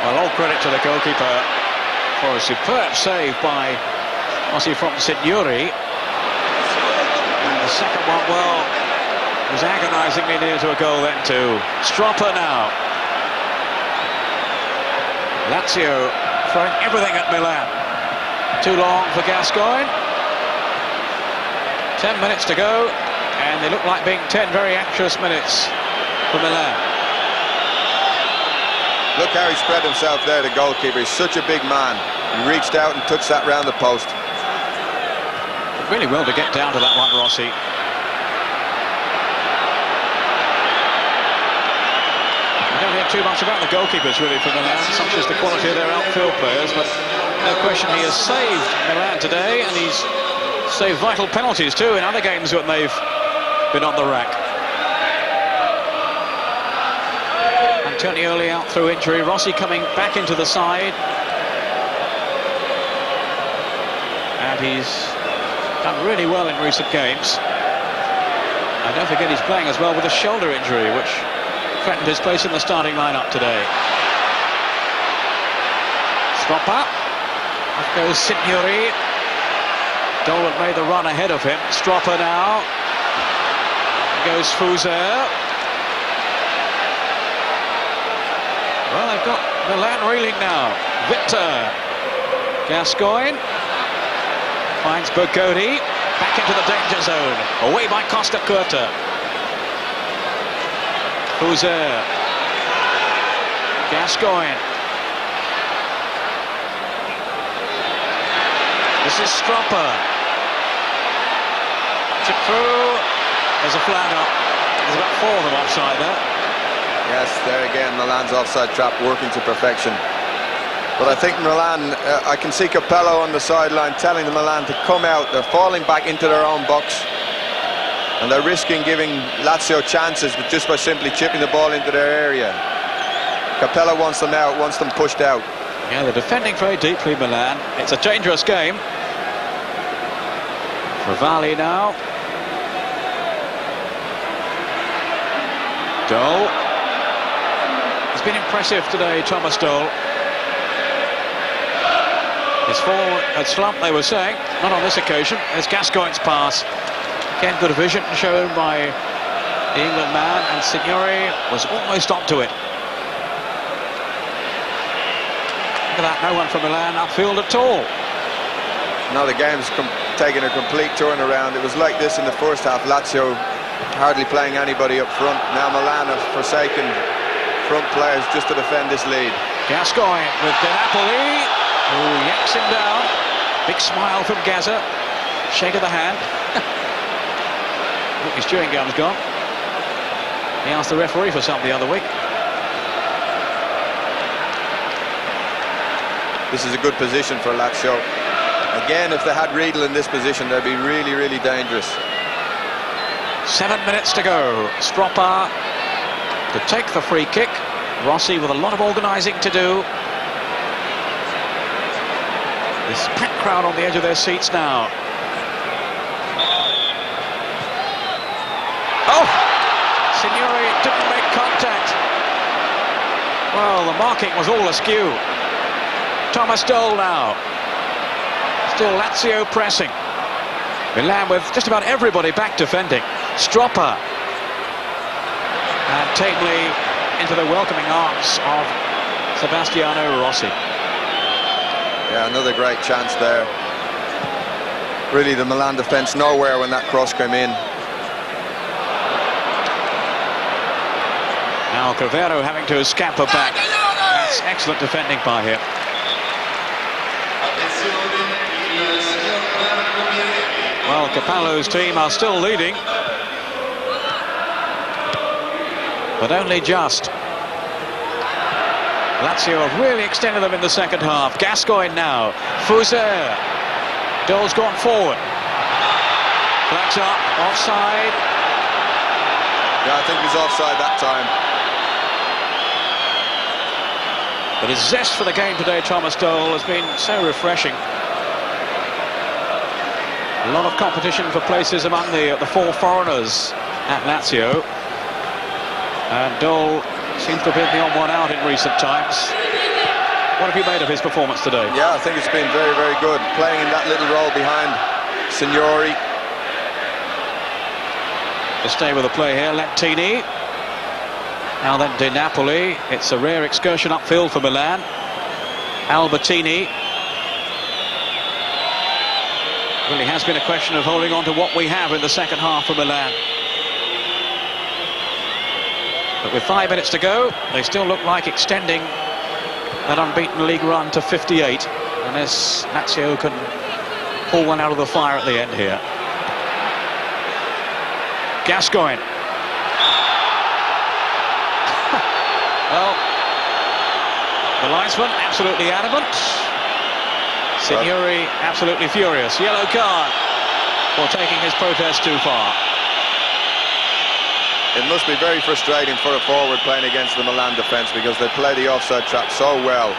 Well, all credit to the goalkeeper for a superb save by Rossi from Signori. And the second one, well, was agonisingly near to a goal then too. Stropper now. Lazio throwing everything at Milan. Too long for Gascoigne. 10 minutes to go, and they look like being 10 very anxious minutes for Milan. Look how he spread himself there, the goalkeeper. He's such a big man. He reached out and touched that round the post. Really well to get down to that one, Rossi. I don't hear too much about the goalkeepers really for Milan, such as the quality of their outfield players, but no question he has saved Milan today, and he's saved vital penalties too in other games when they've been on the rack. Antonioli out through injury, Rossi coming back into the side, and he's done really well in recent games. And don't forget he's playing as well with a shoulder injury, which threatened his place in the starting lineup today. Stropper. Off goes Signori. Dolan made the run ahead of him. Stropper now. Goes Fuser. Well, they've got Milan reeling now. Victor. Gascoigne. Finds Bogodi. Back into the danger zone. Away by Costa Curta. Fuser. Gascoigne. This is Stropper. Chip through. There's a flag up. There's about 4 of them offside there. Yes, there again, Milan's offside trap working to perfection. But I think Milan, I can see Capello on the sideline telling the Milan to come out. They're falling back into their own box. And they're risking giving Lazio chances just by simply chipping the ball into their area. Capello wants them out, wants them pushed out. Yeah, they're defending very deeply, Milan. It's a dangerous game. Rivali now. Dole. He's been impressive today, Thomas Dole. His form had slumped, they were saying. Not on this occasion. There's Gascoigne's pass. Again, good vision shown by the England man, and Signori was almost onto it. Look at that, no one from Milan upfield at all. Now the game's taken a complete turnaround. It was like this in the first half. Lazio hardly playing anybody up front. Now Milan have forsaken front players just to defend this lead. Gascoigne with De Napoli, who yanks him down. Big smile from Gaza. Shake of the hand. Look, his chewing gum's gone. He asked the referee for something the other week. this is a good position for Lazio. Again, if they had Riedel in this position, they'd be really, really dangerous. 7 minutes to go. Stroppa to take the free kick. Rossi with a lot of organising to do. This packed crowd on the edge of their seats now. Oh! Signori didn't make contact. Well, the marking was all askew. Thomas Doll now. Still Lazio pressing. Milan with just about everybody back defending. Stroppa. And tamely into the welcoming arms of Sebastiano Rossi. Yeah, another great chance there. Really, the Milan defence nowhere when that cross came in. Now Crivero having to scamper back. That's excellent defending by him. Well, Capello's team are still leading, but only just. Lazio have really extended them in the second half. Gascoigne now. Fouzer. Dole's gone forward. Flags up. Offside. Yeah, I think he's offside that time. But his zest for the game today, Thomas Dole, has been so refreshing. A lot of competition for places among the four foreigners at Lazio. And Dole seems to have been the odd one out in recent times. What have you made of his performance today? Yeah, I think it's been very, very good. Playing in that little role behind Signori. To stay with the play here, Lentini. Now then De Napoli. It's a rare excursion upfield for Milan. Albertini. Really has been a question of holding on to what we have in the second half for Milan. But with 5 minutes to go, they still look like extending that unbeaten league run to 58. Unless Lazio can pull one out of the fire at the end here. Gascoigne. Well, the linesman absolutely adamant. Signori absolutely furious. Yellow card for taking his protest too far. It must be very frustrating for a forward playing against the Milan defence because they play the offside trap so well.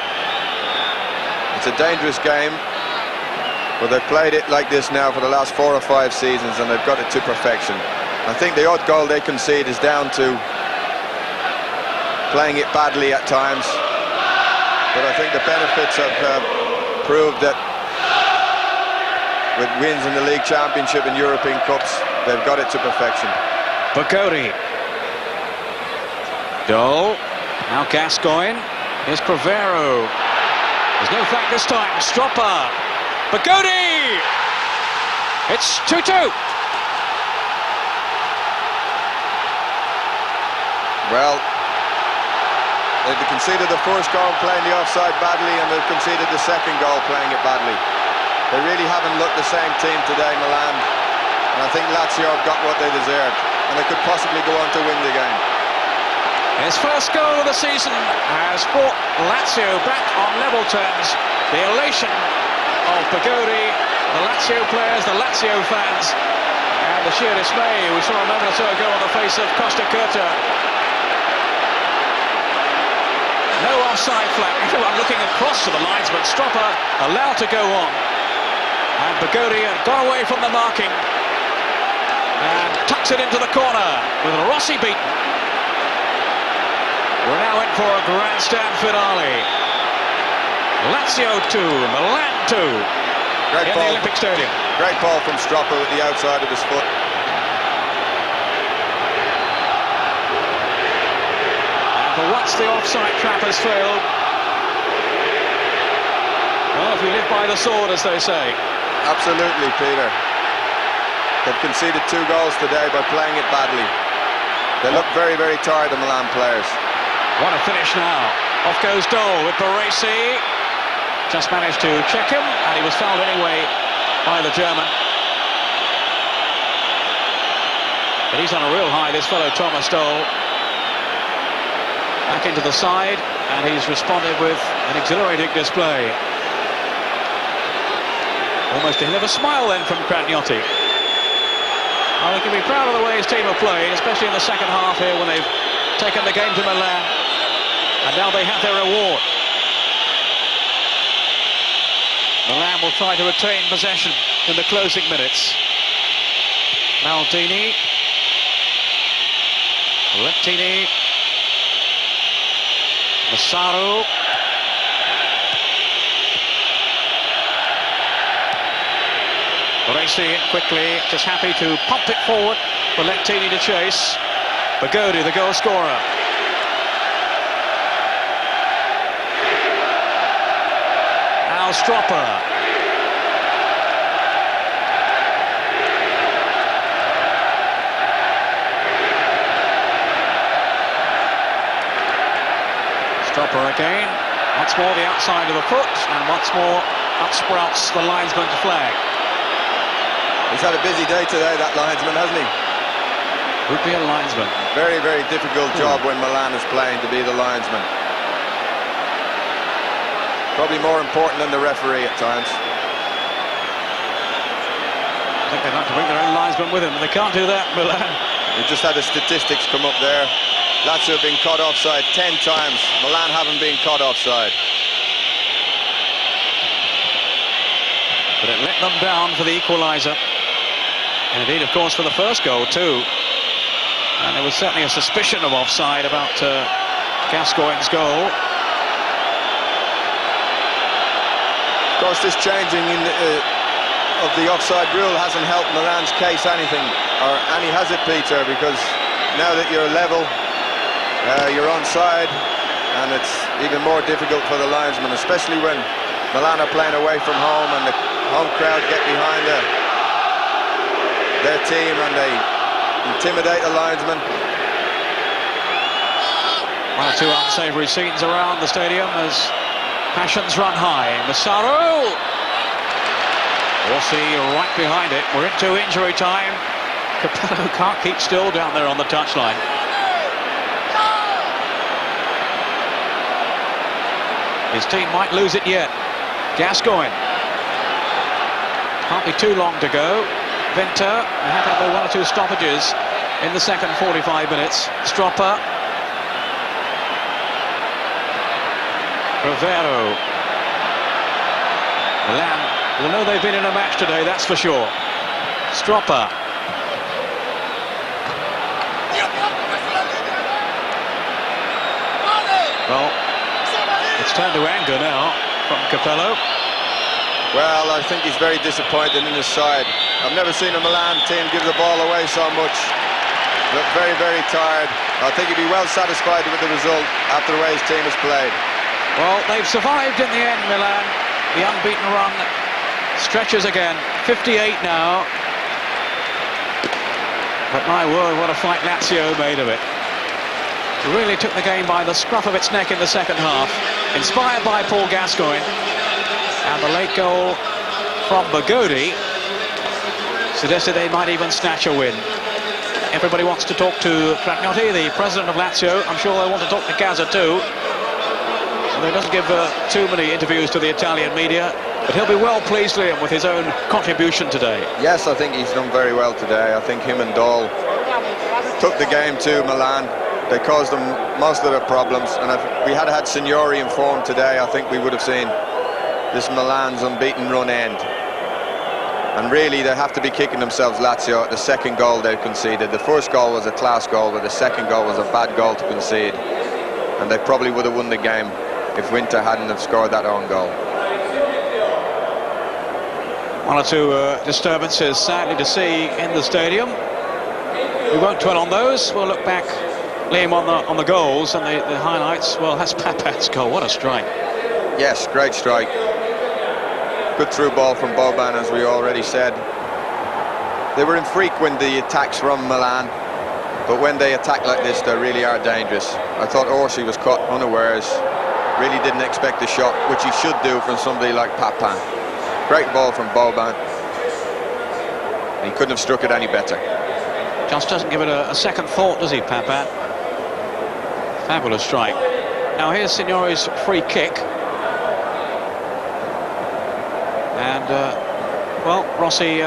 It's a dangerous game, but they've played it like this now for the last 4 or 5 seasons and they've got it to perfection. I think the odd goal they concede is down to playing it badly at times, but I think the benefits have proved that with wins in the League Championship and European Cups, they've got it to perfection. Bocodi. Dole. Now Gascoigne. Here's Crivero. There's no flag this time. Stroppa. Bocodi! It's 2-2. Well, they've conceded the first goal playing the offside badly, and they've conceded the second goal playing it badly. They really haven't looked the same team today, Milan, and I think Lazio have got what they deserved, and they could possibly go on to win the game. His first goal of the season has brought Lazio back on level terms. The elation of Bocodi, the Lazio players, the Lazio fans, and the sheer dismay we saw a moment or so ago on the face of Costa Curta. No offside flag. Everyone looking across to the lines, but Stroppa allowed to go on. And Bocodi had got away from the marking and tucks it into the corner with Rossi beaten. We're now in for a grandstand finale. Lazio 2, Milan 2 Great in ball. the Olympic Stadium. Great ball from Stroppa with the outside of his foot. For once the offside trap has failed. Well, if we live by the sword, as they say. Absolutely, Peter. They've conceded 2 goals today by playing it badly. They look very, very tired, the Milan players. What a finish now. Off goes Dole with Baresi. Just managed to check him, and he was fouled anyway by the German. But he's on a real high, this fellow Thomas Dole. Back into the side, and he's responded with an exhilarating display. Almost a hell of a smile then from Cragnotti. Well, he can be proud of the way his team have played, especially in the second half here when they've taken the game to Milan. And now they have their reward. Milan will try to retain possession in the closing minutes. Maldini. Lettini. Massaro. Racing it quickly, just happy to pump it forward for Lettini to chase. Bagodi, the goal scorer. Now Stropper. Stropper again. Once more the outside of the foot, and once more up sprouts the linesman's flag. He's had a busy day today, that linesman, hasn't he? Would be a linesman. Very, very difficult job when Milan is playing to be the linesman. Probably more important than the referee at times. I think they'd like to bring their own linesman with them, and they can't do that, Milan. We just had the statistics come up there. Lazio have been caught offside 10 times. Milan haven't been caught offside. But it let them down for the equaliser. And indeed, of course, for the first goal too. And there was certainly a suspicion of offside about Gascoigne's goal. Of course, this changing of the offside rule hasn't helped Milan's case anything, or any has it, Peter, because now that you're level, you're onside, and it's even more difficult for the linesman, especially when Milan are playing away from home and the home crowd get behind their team and they intimidate the linesman. One or two unsavoury scenes around the stadium as passions run high. Massaro! Rossi right behind it. We're into injury time. Capello can't keep still down there on the touchline. His team might lose it yet. Gascoigne. Can't be too long to go. Venter, they have had one or two stoppages in the second 45 minutes. Stropper. Rivero. Milan will know they've been in a match today, that's for sure. Stropper. Well, it's turned to anger now from Capello. Well, I think he's very disappointed in his side. I've never seen a Milan team give the ball away so much. Look very, very tired. I think he'd be well satisfied with the result after the way his team has played. Well, they've survived in the end, Milan. The unbeaten run stretches again. 58 now. But my word, what a fight Lazio made of it. Really took the game by the scruff of its neck in the second half. Inspired by Paul Gascoigne. And the late goal from Bagodi suggested they might even snatch a win. Everybody wants to talk to Cragnotti, the president of Lazio. I'm sure they want to talk to Gaza too. Although he doesn't give too many interviews to the Italian media. But he'll be well pleased, Liam, with his own contribution today. Yes, I think he's done very well today. I think him and Dahl took the game to Milan. They caused them most of their problems. And if we had had Signori in form today, I think we would have seen this Milan's unbeaten run end. And really, they have to be kicking themselves, Lazio, at the second goal they conceded. The first goal was a class goal, but the second goal was a bad goal to concede. And they probably would have won the game if Winter hadn't have scored that own goal. One or two disturbances, sadly, to see in the stadium. We won't dwell on those. We'll look back, Liam, on the goals and the highlights. Well, that's Papat's goal. What a strike. Yes, great strike. Good through ball from Boban, as we already said. They were infrequent, the attacks from Milan, but when they attack like this, they really are dangerous. I thought Orsi was caught unawares. Really didn't expect the shot, which he should do from somebody like Papan. Great ball from Boban. He couldn't have struck it any better. Just doesn't give it a second thought, does he, Papan? Fabulous strike. Now here's Signori's free kick. And well, Rossi,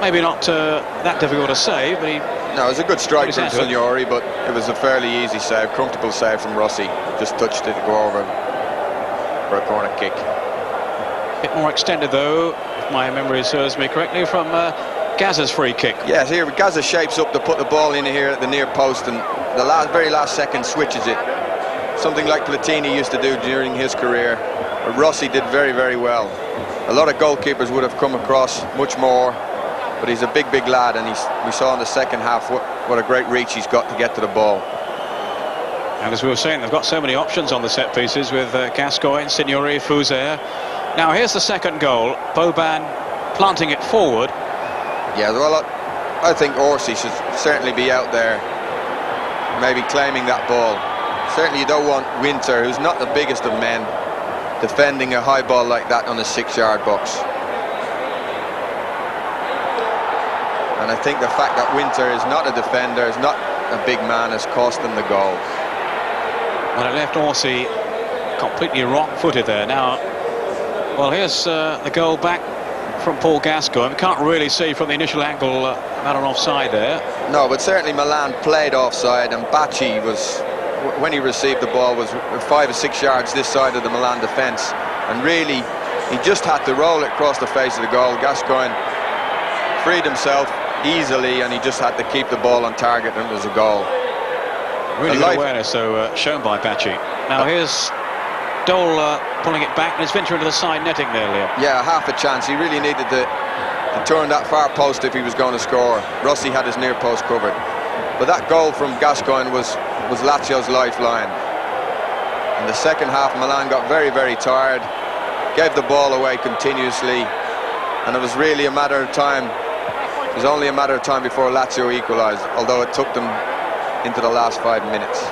maybe not that difficult to save, but he... No, it was a good strike He's from into it. Signori, but it was a fairly easy save, comfortable save from Rossi. Just touched it to go over for a corner kick. bit more extended, though, if my memory serves me correctly, from Gazza's free kick. Yes, here Gazza shapes up to put the ball in here at the near post, and the very last second switches it. Something like Platini used to do during his career. But Rossi did very, very well. A lot of goalkeepers would have come across much more, but he's a big, big lad, and we saw in the second half what a great reach he's got to get to the ball. And as we were saying, they've got so many options on the set pieces with Gascoigne, Signori, Fuser. Now here's the second goal. Boban planting it forward. Yeah, well, I think Orsi should certainly be out there, maybe claiming that ball. Certainly you don't want Winter, who's not the biggest of men, defending a high ball like that on a 6-yard box. And I think the fact that Winter is not a defender, is not a big man, has cost them the goal. Well, it left Orsi completely wrong-footed there. Now, well, here's the goal back from Paul Gascoigne. Can't really see from the initial angle not an offside there. No, but certainly Milan played offside, and Bacci was, when he received the ball, was 5 or 6 yards this side of the Milan defence, and really he just had to roll it across the face of the goal. Gascoigne freed himself easily, and he just had to keep the ball on target, and it was a goal. Really good awareness, though, shown by Bacci. Now here's Dole pulling it back, and it's ventured into the side netting there, Liam. Yeah, half a chance. He really needed to turn that far post if he was going to score. Rossi had his near post covered. But that goal from Gascoigne was Lazio's lifeline. In the second half, Milan got very, very tired, gave the ball away continuously, and it was really a matter of time. It was only a matter of time before Lazio equalised, although it took them into the last 5 minutes.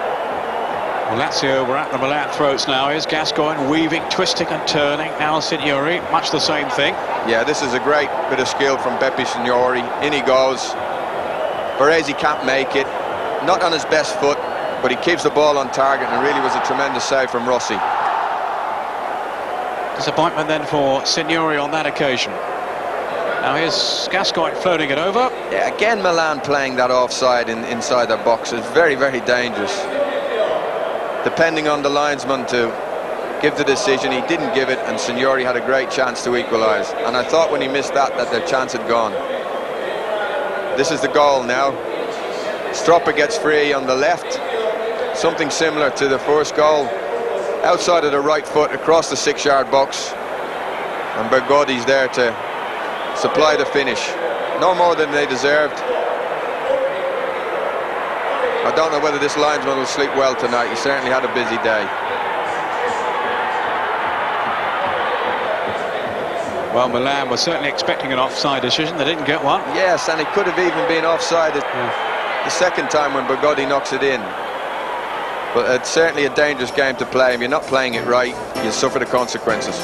Well, Lazio were at the Milan throats now. Here's Gascoigne weaving, twisting and turning. Now Signori, much the same thing. Yeah, this is a great bit of skill from Beppe Signori. In he goes. Baresi can't make it. Not on his best foot, but he keeps the ball on target, and really was a tremendous save from Rossi. Disappointment then for Signori on that occasion. Now here's Gascoigne floating it over. Yeah, again Milan playing that offside inside their box is very, very dangerous. Depending on the linesman to give the decision, he didn't give it, and Signori had a great chance to equalise. And I thought when he missed that their chance had gone. This is the goal now. Stropper gets free on the left. Something similar to the first goal. Outside of the right foot, across the 6-yard box. And Bergodi's there to supply the finish. No more than they deserved. I don't know whether this linesman will sleep well tonight. He certainly had a busy day. Well, Milan was certainly expecting an offside decision. They didn't get one. Yes, and it could have even been offside the second time when Bergodi knocks it in. But it's certainly a dangerous game to play. If you're not playing it right, you suffer the consequences.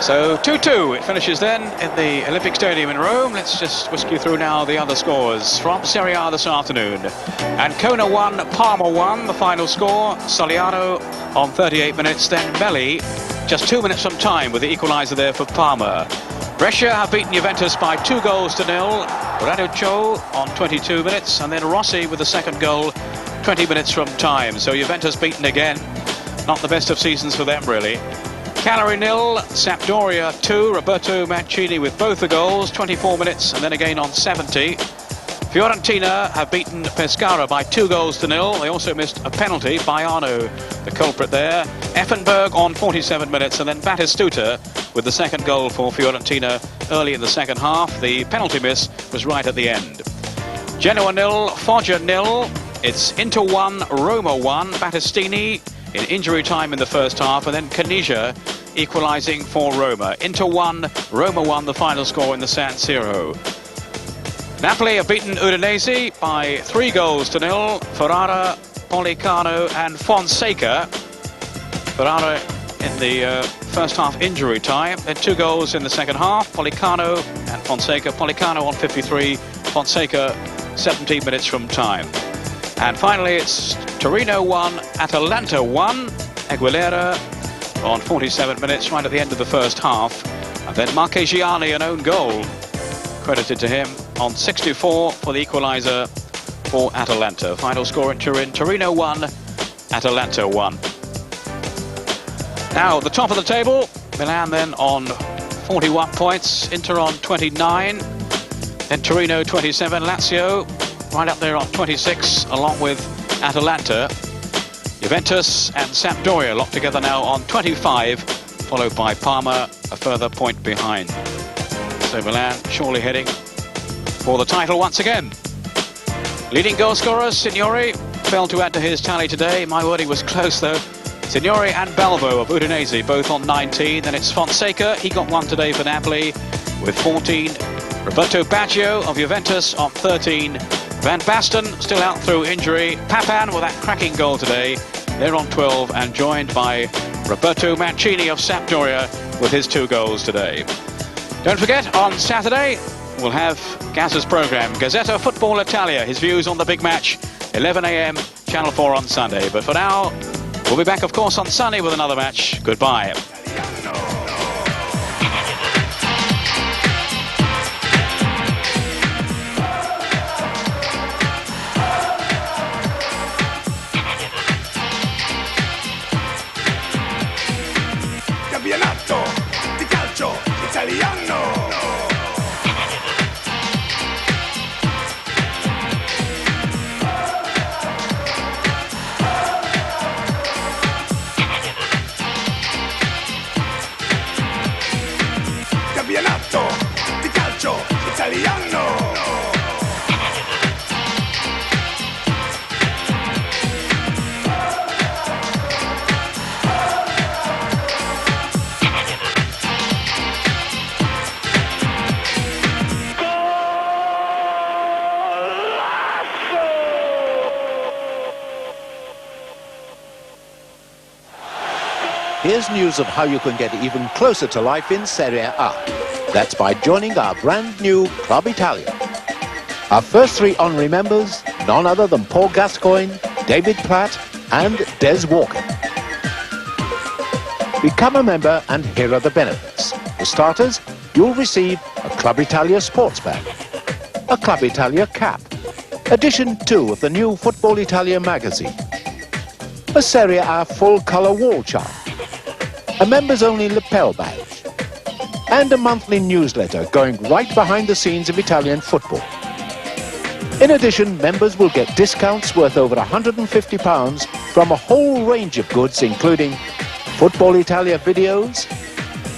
So 2-2 it finishes then in the Olympic Stadium in Rome. Let's just whisk you through now the other scores from Serie A this afternoon. Ancona 1, Parma 1, the final score. Soliano on 38 minutes, then Melli just 2 minutes from time with the equaliser there for Parma. Brescia have beaten Juventus by 2-0. Raduccio on 22 minutes, and then Rossi with the second goal 20 minutes from time. So Juventus beaten again. Not the best of seasons for them, really. Cagliari 0, Sampdoria 2, Roberto Mancini with both the goals, 24 minutes, and then again on 70. Fiorentina have beaten Pescara by 2-0. They also missed a penalty. Baiano, the culprit there. Effenberg on 47 minutes, and then Batistuta with the second goal for Fiorentina early in the second half. The penalty miss was right at the end. Genoa 0, Foggia 0. It's Inter 1, Roma 1. Battistini in injury time in the first half, and then Caniggia equalising for Roma. Inter 1, Roma 1, the final score in the San Siro. Napoli have beaten Udinese by 3-0. Ferrara, Pollicano and Fonseca. Ferrara in the first half injury time, then 2 goals in the second half. Pollicano and Fonseca. Pollicano on 53, Fonseca 17 minutes from time. And finally it's Torino 1, Atalanta 1. Aguilera on 47 minutes, right at the end of the first half. And then Marchegiani, an own goal, credited to him on 64 for the equaliser for Atalanta. Final score in Turin, Torino 1, Atalanta 1. Now, the top of the table, Milan then on 41 points, Inter on 29, then Torino 27, Lazio right up there on 26, along with Atalanta. Juventus and Sampdoria locked together now on 25, followed by Parma, a further point behind. So Milan surely heading for the title once again. Leading goal scorers, Signori failed to add to his tally today. My word, he was close though. Signori and Balbo of Udinese both on 19. Then it's Fonseca, he got one today for Napoli with 14. Roberto Baggio of Juventus on 13. Van Basten still out through injury. Papan with that cracking goal today. They're on 12 and joined by Roberto Mancini of Sampdoria with his 2 goals today. Don't forget, on Saturday, we'll have Gazza's programme, Gazzetta Football Italia, his views on the big match, 11 a.m, Channel 4 on Sunday. But for now, we'll be back, of course, on Sunday with another match. Goodbye. Campionato di calcio italiano. Campionato di calcio italiano. Here's news of how you can get even closer to life in Serie A. That's by joining our brand new Club Italia. Our first 3 honorary members, none other than Paul Gascoigne, David Platt and Des Walker. Become a member and here are the benefits. For starters, you'll receive a Club Italia sports bag, a Club Italia cap, edition 2 of the new Football Italia magazine, a Serie A full-colour wall chart, a members-only lapel badge, and a monthly newsletter going right behind the scenes of Italian football. In addition, members will get discounts worth over £150 from a whole range of goods, including Football Italia videos,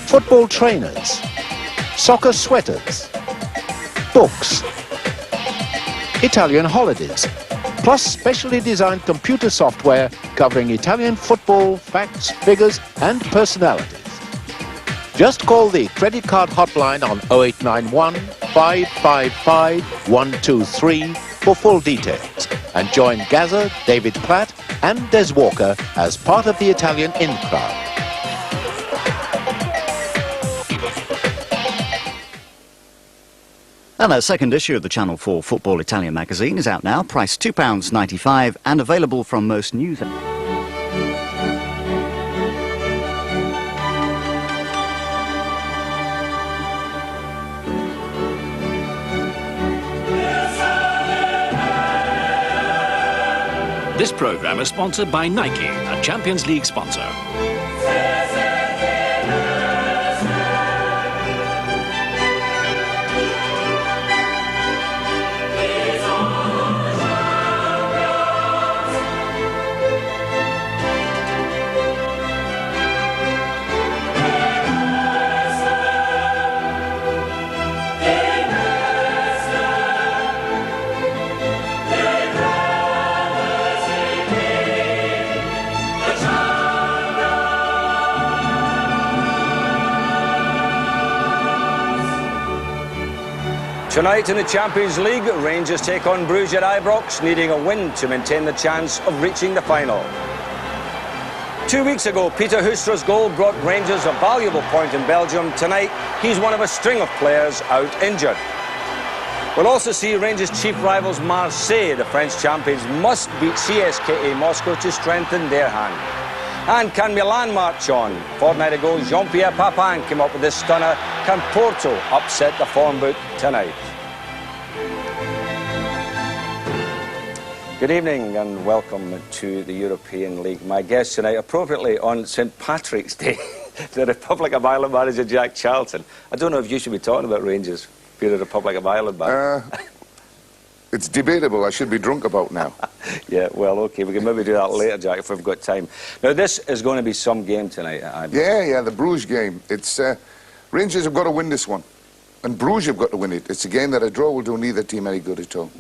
football trainers, soccer sweaters, books, Italian holidays, plus specially designed computer software covering Italian football, facts, figures and personalities. Just call the credit card hotline on 0891 555 123 for full details and join Gazza, David Platt and Des Walker as part of the Italian in crowd. And a second issue of the Channel 4 Football Italia magazine is out now, priced £2.95 and available from most news. This programme is sponsored by Nike, a Champions League sponsor. Tonight in the Champions League, Rangers take on Bruges at Ibrox, needing a win to maintain the chance of reaching the final. 2 weeks ago, Peter Hustra's goal brought Rangers a valuable point in Belgium. Tonight, he's one of a string of players out injured. We'll also see Rangers' chief rivals Marseille. The French champions must beat CSKA Moscow to strengthen their hand. And can Milan march on? A fortnight ago, Jean-Pierre Papin came up with this stunner. Can Porto upset the form book tonight? Good evening and welcome to the European League. My guest tonight, appropriately on St Patrick's Day, the Republic of Ireland manager Jack Charlton. I don't know if you should be talking about Rangers being a Republic of Ireland man. It's debatable. I should be drunk about now. Yeah, well, OK, we can maybe do that later, Jack, if we've got time. Now, this is going to be some game tonight. Yeah, the Bruges game. It's Rangers have got to win this one. And Bruges have got to win it. It's a game that a draw will do neither team any good at all.